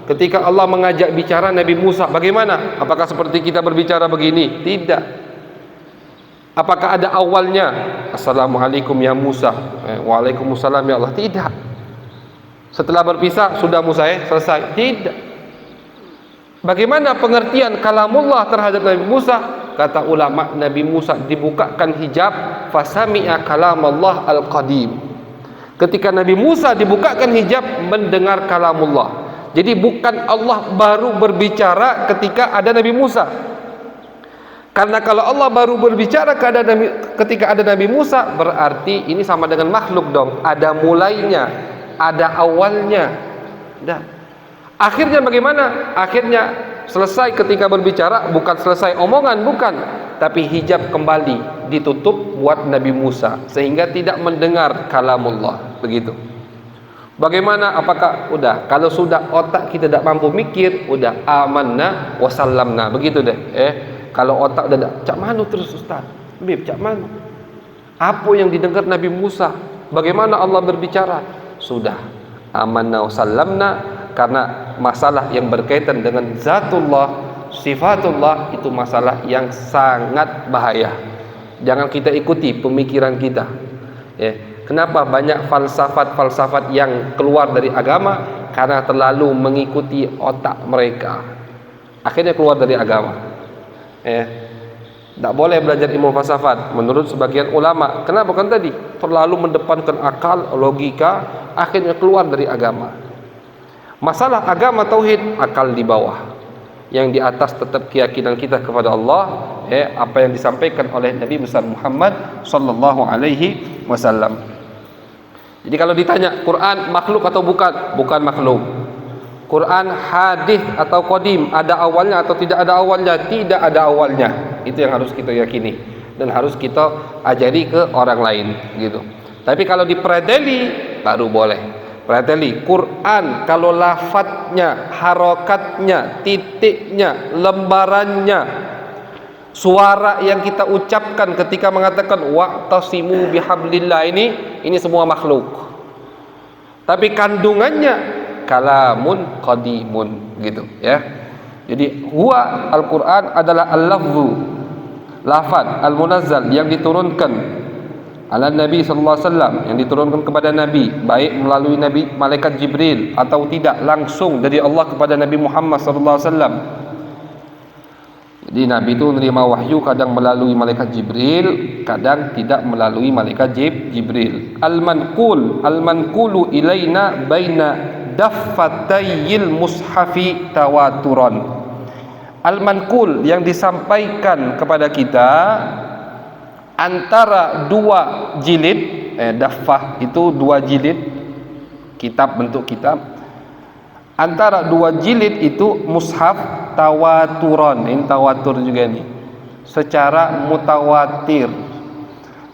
ketika Allah mengajak bicara Nabi Musa, bagaimana? Apakah seperti kita berbicara begini? Tidak. Apakah ada awalnya? Assalamualaikum ya Musa. Waalaikumsalam ya Allah. Tidak. Setelah berpisah sudah Musa selesai? Tidak. Bagaimana pengertian kalamullah terhadap Nabi Musa? Kata ulama, Nabi Musa dibukakan hijab, fasami'a kalamullah al-qadim. Ketika Nabi Musa dibukakan hijab, mendengar kalamullah. Jadi bukan Allah baru berbicara ketika ada Nabi Musa. Karena kalau Allah baru berbicara ketika ada Nabi Musa, berarti ini sama dengan makhluk dong. Ada mulainya, ada awalnya. Akhirnya bagaimana? Akhirnya selesai ketika berbicara, bukan selesai omongan, bukan, tapi hijab kembali ditutup buat Nabi Musa sehingga tidak mendengar kalamullah. Begitu. Bagaimana? Apakah udah? Kalau sudah otak kita tidak mampu mikir, udah amanna wasallamna. Begitu deh. Kalau otak udah cak manu terus Ustaz. Bib, cak manu. Apa yang didengar Nabi Musa? Bagaimana Allah berbicara? Sudah amanna wasallamna. Karena masalah yang berkaitan dengan zatullah, sifatullah, itu masalah yang sangat bahaya. Jangan kita ikuti pemikiran kita. Kenapa banyak falsafat-falsafat yang keluar dari agama? Karena terlalu mengikuti otak mereka, akhirnya keluar dari agama. Tak boleh belajar ilmu falsafat menurut sebagian ulama. Kenapa? Kan tadi terlalu mendepankan akal, logika, akhirnya keluar dari agama. Masalah agama tauhid, akal di bawah, yang di atas tetap keyakinan kita kepada Allah, apa yang disampaikan oleh Nabi besar Muhammad sallallahu alaihi wasallam. Jadi kalau ditanya Quran makhluk atau bukan? Bukan makhluk. Quran hadis atau qadim, ada awalnya atau tidak ada awalnya? Tidak ada awalnya. Itu yang harus kita yakini dan harus kita ajari ke orang lain gitu. Tapi kalau dipredeli baru boleh. Predeli Quran kalau lafadznya, harakatnya, titiknya, lembarannya, suara yang kita ucapkan ketika mengatakan wa'tasimu bihablillah, ini semua makhluk. Tapi kandungannya kalamun qadimun gitu ya. Jadi huwa Al-Quran adalah al-lafzu, lafaz al-munazzal yang diturunkan ala Nabi sallallahu alaihi wasallam, yang diturunkan kepada Nabi, baik melalui Nabi malaikat Jibril atau tidak langsung dari Allah kepada Nabi Muhammad sallallahu alaihi wasallam. Jadi Nabi itu menerima wahyu kadang melalui malaikat Jibril, kadang tidak melalui malaikat Jibril. Al-manqulu ilaina baina daffatayil mushafi tawaturan. Al-manqul yang disampaikan kepada kita antara dua jilid, daffah itu dua jilid, kitab, bentuk kitab. Antara dua jilid itu mushaf tawaturan, ini tawatur juga nih, secara mutawatir.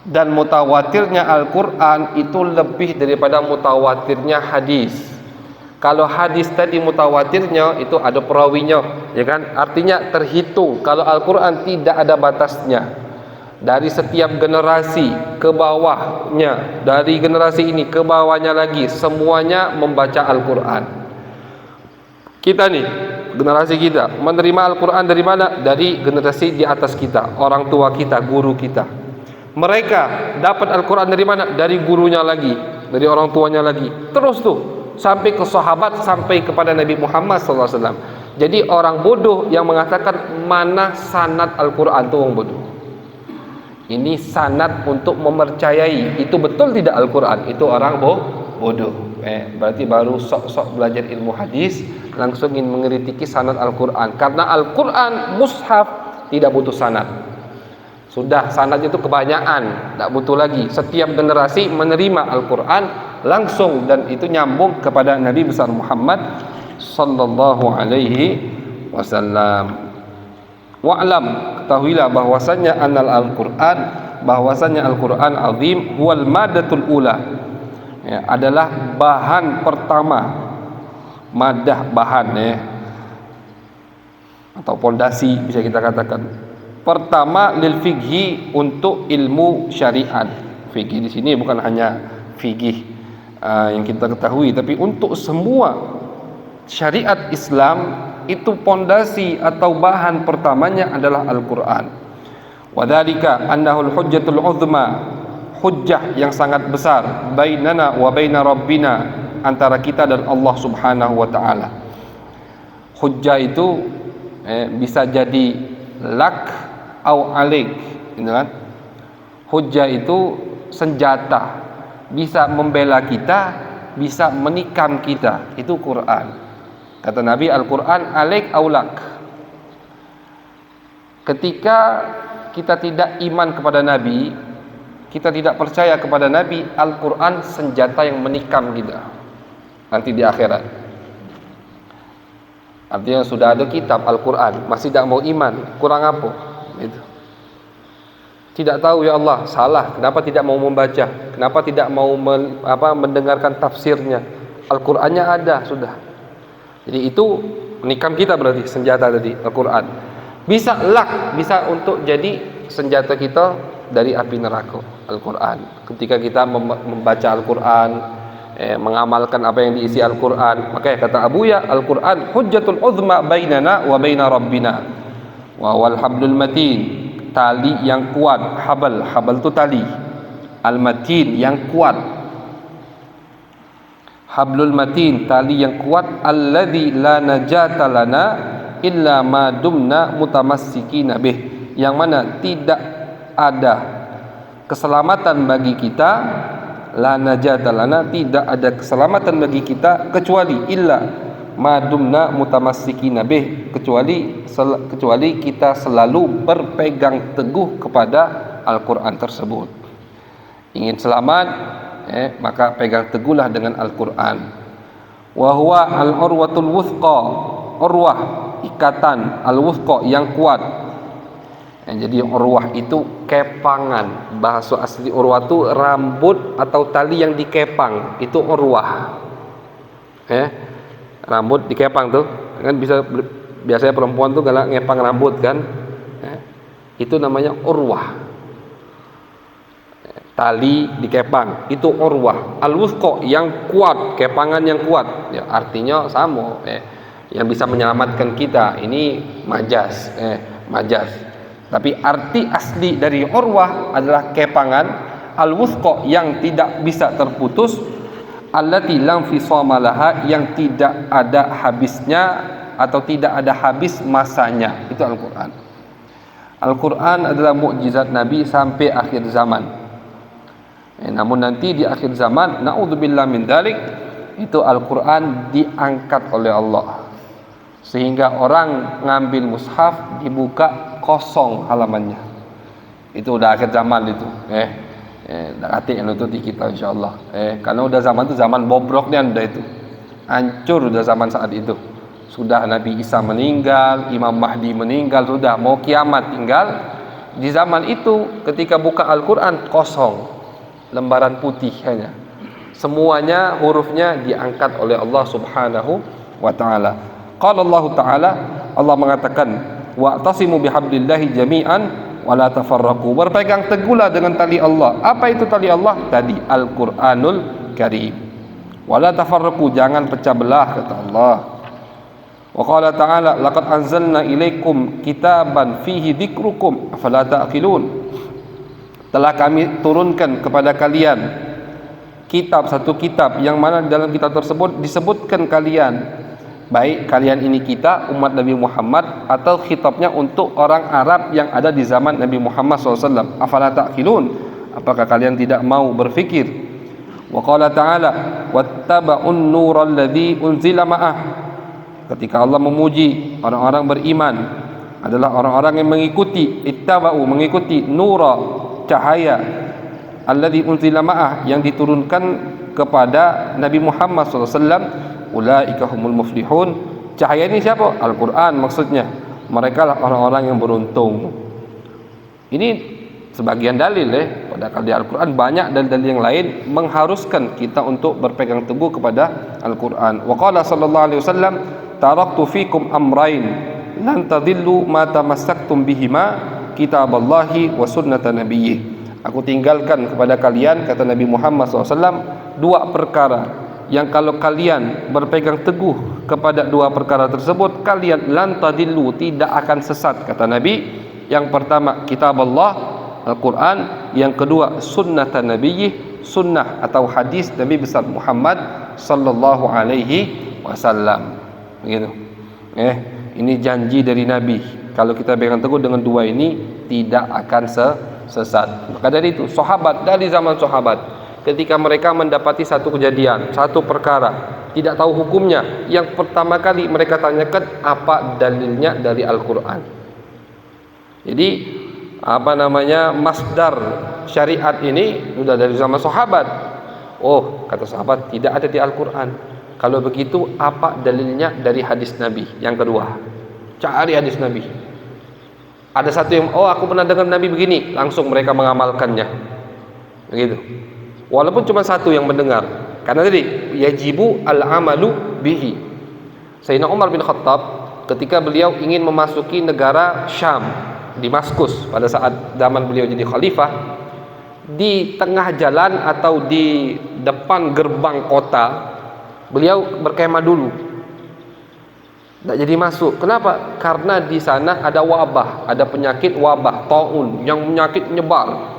Dan mutawatirnya Al-Quran itu lebih daripada mutawatirnya hadis. Kalau hadis tadi mutawatirnya itu ada perawinya, ya kan? Artinya terhitung. Kalau Al-Quran tidak ada batasnya. Dari setiap generasi ke bawahnya, dari generasi ini ke bawahnya lagi, semuanya membaca Al-Quran. Kita nih, generasi kita menerima Al-Quran dari mana? Dari generasi di atas kita, orang tua kita, guru kita. Mereka dapat Al-Quran dari mana? Dari gurunya lagi, dari orang tuanya lagi. Terus tuh sampai ke sahabat, sampai kepada Nabi Muhammad SAW. Jadi orang bodoh yang mengatakan mana sanad Al-Quran itu orang bodoh. Ini sanad untuk mempercayai itu betul tidak Al-Quran, itu orang bodoh. Berarti baru sok-sok belajar ilmu hadis langsung ingin mengkritiki sanad Al-Quran. Karena Al-Quran mushaf tidak butuh sanad. Sudah sanad itu kebanyakan, tidak butuh lagi. Setiap generasi menerima Al-Quran langsung dan itu nyambung kepada Nabi besar Muhammad sallallahu alaihi wasallam. Wa'lam, ketahuilah bahwasanya Al-Quran, bahwasanya Al-Quran azim huwal madatul ula, ya, adalah bahan pertama, madah bahan, ya, atau pondasi bisa kita katakan. Pertama lil fikhi, untuk ilmu syariat. Fikih di sini bukan hanya fikih yang kita ketahui, tapi untuk semua syariat Islam itu pondasi atau bahan pertamanya adalah Al-Quran. Wadzalika annahul hujjatul uzma, hujjah yang sangat besar, bainana wa baina rabbina, antara kita dan Allah Subhanahu wa taala. Hujjah itu bisa jadi lak au alik, gitu kan? Hujjah itu senjata, bisa membela kita, bisa menikam kita. Itu Quran. Kata Nabi, Al-Quran alik aulak. Ketika kita tidak iman kepada Nabi, kita tidak percaya kepada Nabi, Al-Quran senjata yang menikam kita nanti di akhirat. Artinya sudah ada kitab Al-Quran, masih tidak mau iman, kurang apa? Itu. Tidak tahu, ya Allah, salah. Kenapa tidak mau membaca? Kenapa tidak mau mendengarkan tafsirnya? Al-Qurannya ada sudah. Jadi itu menikam kita, berarti senjata tadi Al-Quran. Bisa lak, bisa untuk jadi senjata kita dari api neraka. Al-Quran. Ketika kita membaca Al-Quran, mengamalkan apa yang diisi Al-Quran, maka kata Abu Ya, Al-Quran hujjatul uzma bainana wa baina rabbina wa wal hablul matin, tali yang kuat. Habal itu tali. Al-matin, yang kuat. Hablul matin, tali yang kuat. Alladzi la najata lana illa ma dumna mutamassikina bih, yang mana tidak ada keselamatan bagi kita, la najata lana, tidak ada keselamatan bagi kita kecuali illa ma dumna mutamassikina bih, kecuali kita selalu berpegang teguh kepada Al-Qur'an tersebut. Ingin selamat, maka pegang teguhlah dengan Al-Qur'an. Wa huwa al-urwatul wuthqa, urwah, ikatan, al-wuthqa, yang kuat. Jadi urwah itu kepangan. Bahasa asli urwah itu rambut atau tali yang dikepang, itu urwah. Rambut dikepang tuh kan, biasanya perempuan tuh galak ngepang rambut kan, itu namanya urwah. Tali dikepang itu urwah. Al-wuthqa, yang kuat, kepangan yang kuat, ya, artinya sama, yang bisa menyelamatkan kita. Ini majaz, majaz. Tapi arti asli dari urwah adalah kepangan. Al-wuthqa, yang tidak bisa terputus. Allati lam fisama laha, yang tidak ada habisnya atau tidak ada habis masanya. Itu Al-Qur'an. Al-Qur'an adalah mukjizat Nabi sampai akhir zaman. Namun nanti di akhir zaman, naudzubillah min dzalik, itu Al-Qur'an diangkat oleh Allah, sehingga orang ngambil mushaf dibuka kosong halamannya. Itu udah akhir zaman itu. Hati yang nututi kita insyaallah. Karena udah zaman itu zaman bobroknya, udah itu hancur, udah zaman saat itu. Sudah Nabi Isa meninggal, Imam Mahdi meninggal, sudah mau kiamat tinggal. Di zaman itu ketika buka Al-Qur'an kosong, lembaran putih hanya. Semuanya hurufnya diangkat oleh Allah Subhanahu wa taala. Qala Allah taala, Allah mengatakan, wa'tasimu bihablillahi jami'an wa la tafarraqu, berpegang teguhlah dengan tali Allah. Apa itu tali Allah? Tadi Al-Qur'anul Karim. Wa la tafarraqu, jangan pecah belah, kata Allah. Wa qala ta'ala, laqad anzalna ilaikum kitaban fihi dzikrukum afala ta'qilun, telah kami turunkan kepada kalian kitab, satu kitab yang mana dalam kitab tersebut disebutkan kalian, baik kalian ini kita umat Nabi Muhammad atau khitabnya untuk orang Arab yang ada di zaman Nabi Muhammad SAW. Afala ta'qilun, apakah kalian tidak mau berfikir? Wa qala ta'ala wattaba'un nural ladzi unzila ma'ah, ketika Allah memuji orang-orang beriman adalah orang-orang yang mengikuti, ittaba'u, mengikuti, nura, cahaya, alladzi unzila ma'ah, yang diturunkan kepada Nabi Muhammad SAW. Ulaika humul muflihun, cahaya ini siapa? Al-Qur'an maksudnya. Mereka lah orang-orang yang beruntung. Ini sebagian dalil padahal di Al-Qur'an banyak dalil-dalil yang lain mengharuskan kita untuk berpegang teguh kepada Al-Qur'an. Wa qala sallallahu alaihi wasallam, taraktu fikum amrain lan tadillu ma tamassaktum bihima, kitaballahi wa sunnata nabiyyi. Aku tinggalkan kepada kalian, kata Nabi Muhammad SAW, dua perkara yang kalau kalian berpegang teguh kepada dua perkara tersebut, kalian lan tadillu, tidak akan sesat, kata Nabi. Yang pertama kitaballah, Al-Quran. Yang kedua sunnata nabiyyi, sunnah atau hadis Nabi besar Muhammad sallallahu alaihi wasallam. Begitu. Ini janji dari Nabi. Kalau kita pegang teguh dengan dua ini, tidak akan sesat. Maka dari itu sahabat, dari zaman sahabat, ketika mereka mendapati satu kejadian, satu perkara, tidak tahu hukumnya, yang pertama kali mereka tanyakan apa dalilnya dari Al-Quran. Jadi masdar syariat ini sudah dari zaman sahabat. Oh, kata sahabat, tidak ada di Al-Quran. Kalau begitu apa dalilnya dari hadis Nabi? Yang kedua, cari hadis Nabi. Ada satu yang, aku pernah dengar Nabi begini, langsung mereka mengamalkannya. Begitu. Walaupun cuma satu yang mendengar. Karena tadi yajibu al-amalu bihi. Sayyidina Umar bin Khattab ketika beliau ingin memasuki negara Syam, Damaskus, pada saat zaman beliau jadi khalifah, di tengah jalan atau di depan gerbang kota, beliau berkemah dulu. Tidak jadi masuk. Kenapa? Karena di sana ada wabah, ada penyakit wabah, taun, yang penyakit menyebar.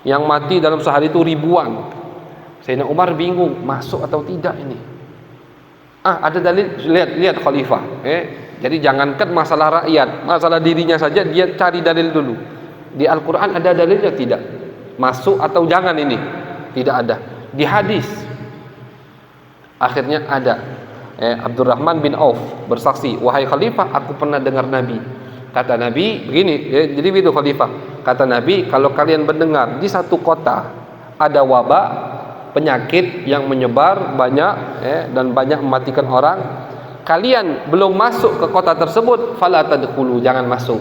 yang mati dalam sehari itu ribuan. Sayyidina Umar bingung, masuk atau tidak ini. Ada dalil, lihat khalifah. Jadi jangankan masalah rakyat, masalah dirinya saja dia cari dalil dulu. Di Al-Quran ada dalilnya tidak? Masuk atau jangan ini? Tidak ada. Di hadis akhirnya ada. Abdurrahman bin Auf bersaksi, wahai khalifah, aku pernah dengar Nabi. Kata Nabi begini, jadi itu khalifah. Kata Nabi, kalau kalian mendengar di satu kota ada wabak, penyakit yang menyebar banyak dan banyak mematikan orang, kalian belum masuk ke kota tersebut, fala tadkhulu, jangan masuk.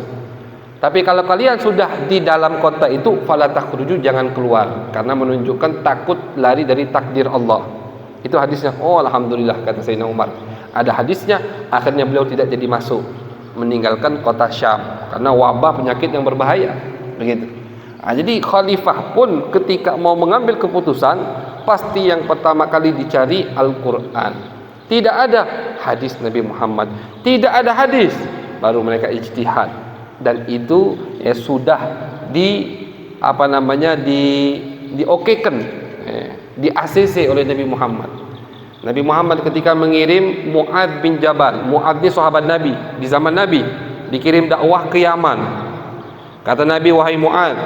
Tapi kalau kalian sudah di dalam kota itu, fala takhruju, jangan keluar, karena menunjukkan takut lari dari takdir Allah. Itu hadisnya. Oh, alhamdulillah, kata Sayyidina Umar. Ada hadisnya, akhirnya beliau tidak jadi masuk, meninggalkan kota Syam karena wabah penyakit yang berbahaya. Begitu. Jadi khalifah pun ketika mau mengambil keputusan, pasti yang pertama kali dicari Al-Quran. Tidak ada hadis Nabi Muhammad, tidak ada hadis, baru mereka ijtihad. Dan itu sudah diokekan, di ACC oleh Nabi Muhammad. Nabi Muhammad ketika mengirim Mu'adz bin Jabal, Mu'adz ini sahabat Nabi di zaman Nabi, dikirim dakwah ke Yaman. Kata Nabi, wahai Mu'adz,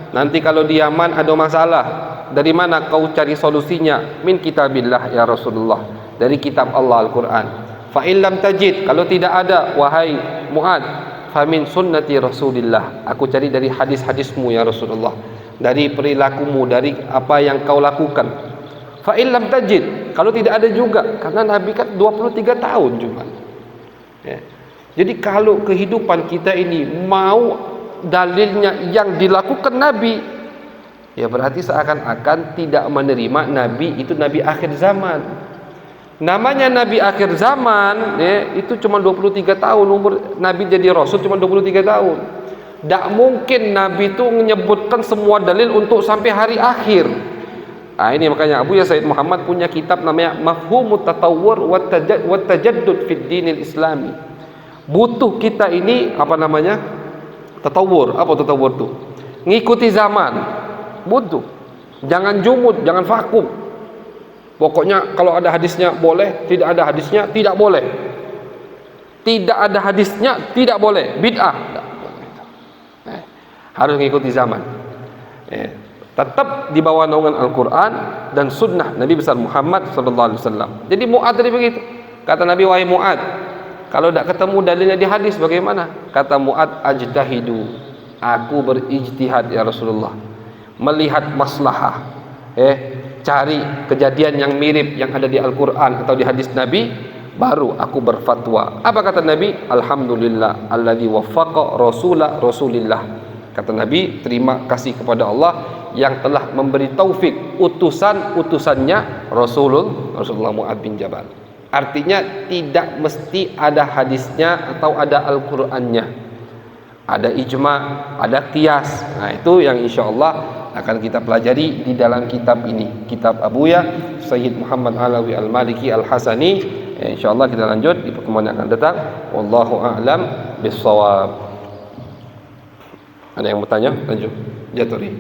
nanti kalau di Yaman ada masalah, dari mana kau cari solusinya? Min kitabillah ya Rasulullah, dari kitab Allah Al-Quran. Fa in lam tajid, kalau tidak ada wahai Mu'adz, fa min sunnati Rasulillah, aku cari dari hadis-hadismu ya Rasulullah, dari perilakumu, dari apa yang kau lakukan. Fa in lam tajid, kalau tidak ada juga, karena Nabi kan 23 tahun cuma. Jadi kalau kehidupan kita ini mau dalilnya yang dilakukan Nabi, ya berarti seakan-akan tidak menerima Nabi itu Nabi akhir zaman. Namanya Nabi akhir zaman, itu cuma 23 tahun umur Nabi jadi Rasul, cuma 23 tahun. Tak mungkin Nabi itu menyebutkan semua dalil untuk sampai hari akhir. Ini makanya Abu Said Muhammad punya kitab namanya Mafhumut Tatawwur wa Tajaddud fid Dinil Islami. Butuh kita ini tatawur. Apa tatawur itu? Ngikuti zaman. Butuh. Jangan jumud, jangan vakum. Pokoknya kalau ada hadisnya boleh, tidak ada hadisnya tidak boleh. Tidak ada hadisnya tidak boleh, bid'ah. Harus mengikuti zaman. Tetap di bawah naungan Al-Quran dan Sunnah Nabi besar Muhammad SAW. Jadi Mu'adz tadi begitu. Kata Nabi, wahai Mu'adz, kalau tidak ketemu dalilnya di hadis bagaimana? Kata Mu'adz, ajtahidu, aku berijtihad ya Rasulullah, melihat maslahah, cari kejadian yang mirip yang ada di Al-Quran atau di hadis Nabi, baru aku berfatwa. Apa kata Nabi? Alhamdulillah alladzi waffaqa rasulillah. Kata Nabi, terima kasih kepada Allah yang telah memberi taufik utusannya Rasulullah Mu'adz bin Jabal. Artinya tidak mesti ada hadisnya atau ada Al-Qurannya, ada ijma, ada qiyas. Nah itu yang insya Allah akan kita pelajari di dalam kitab ini, kitab Abuya Sayyid Muhammad Alawi Al-Maliki Al-Hasani. Insya Allah kita lanjut di pertemuan yang akan datang. Wallahu a'lam bissawab. Ada yang bertanya? Lanjut. Jaturi.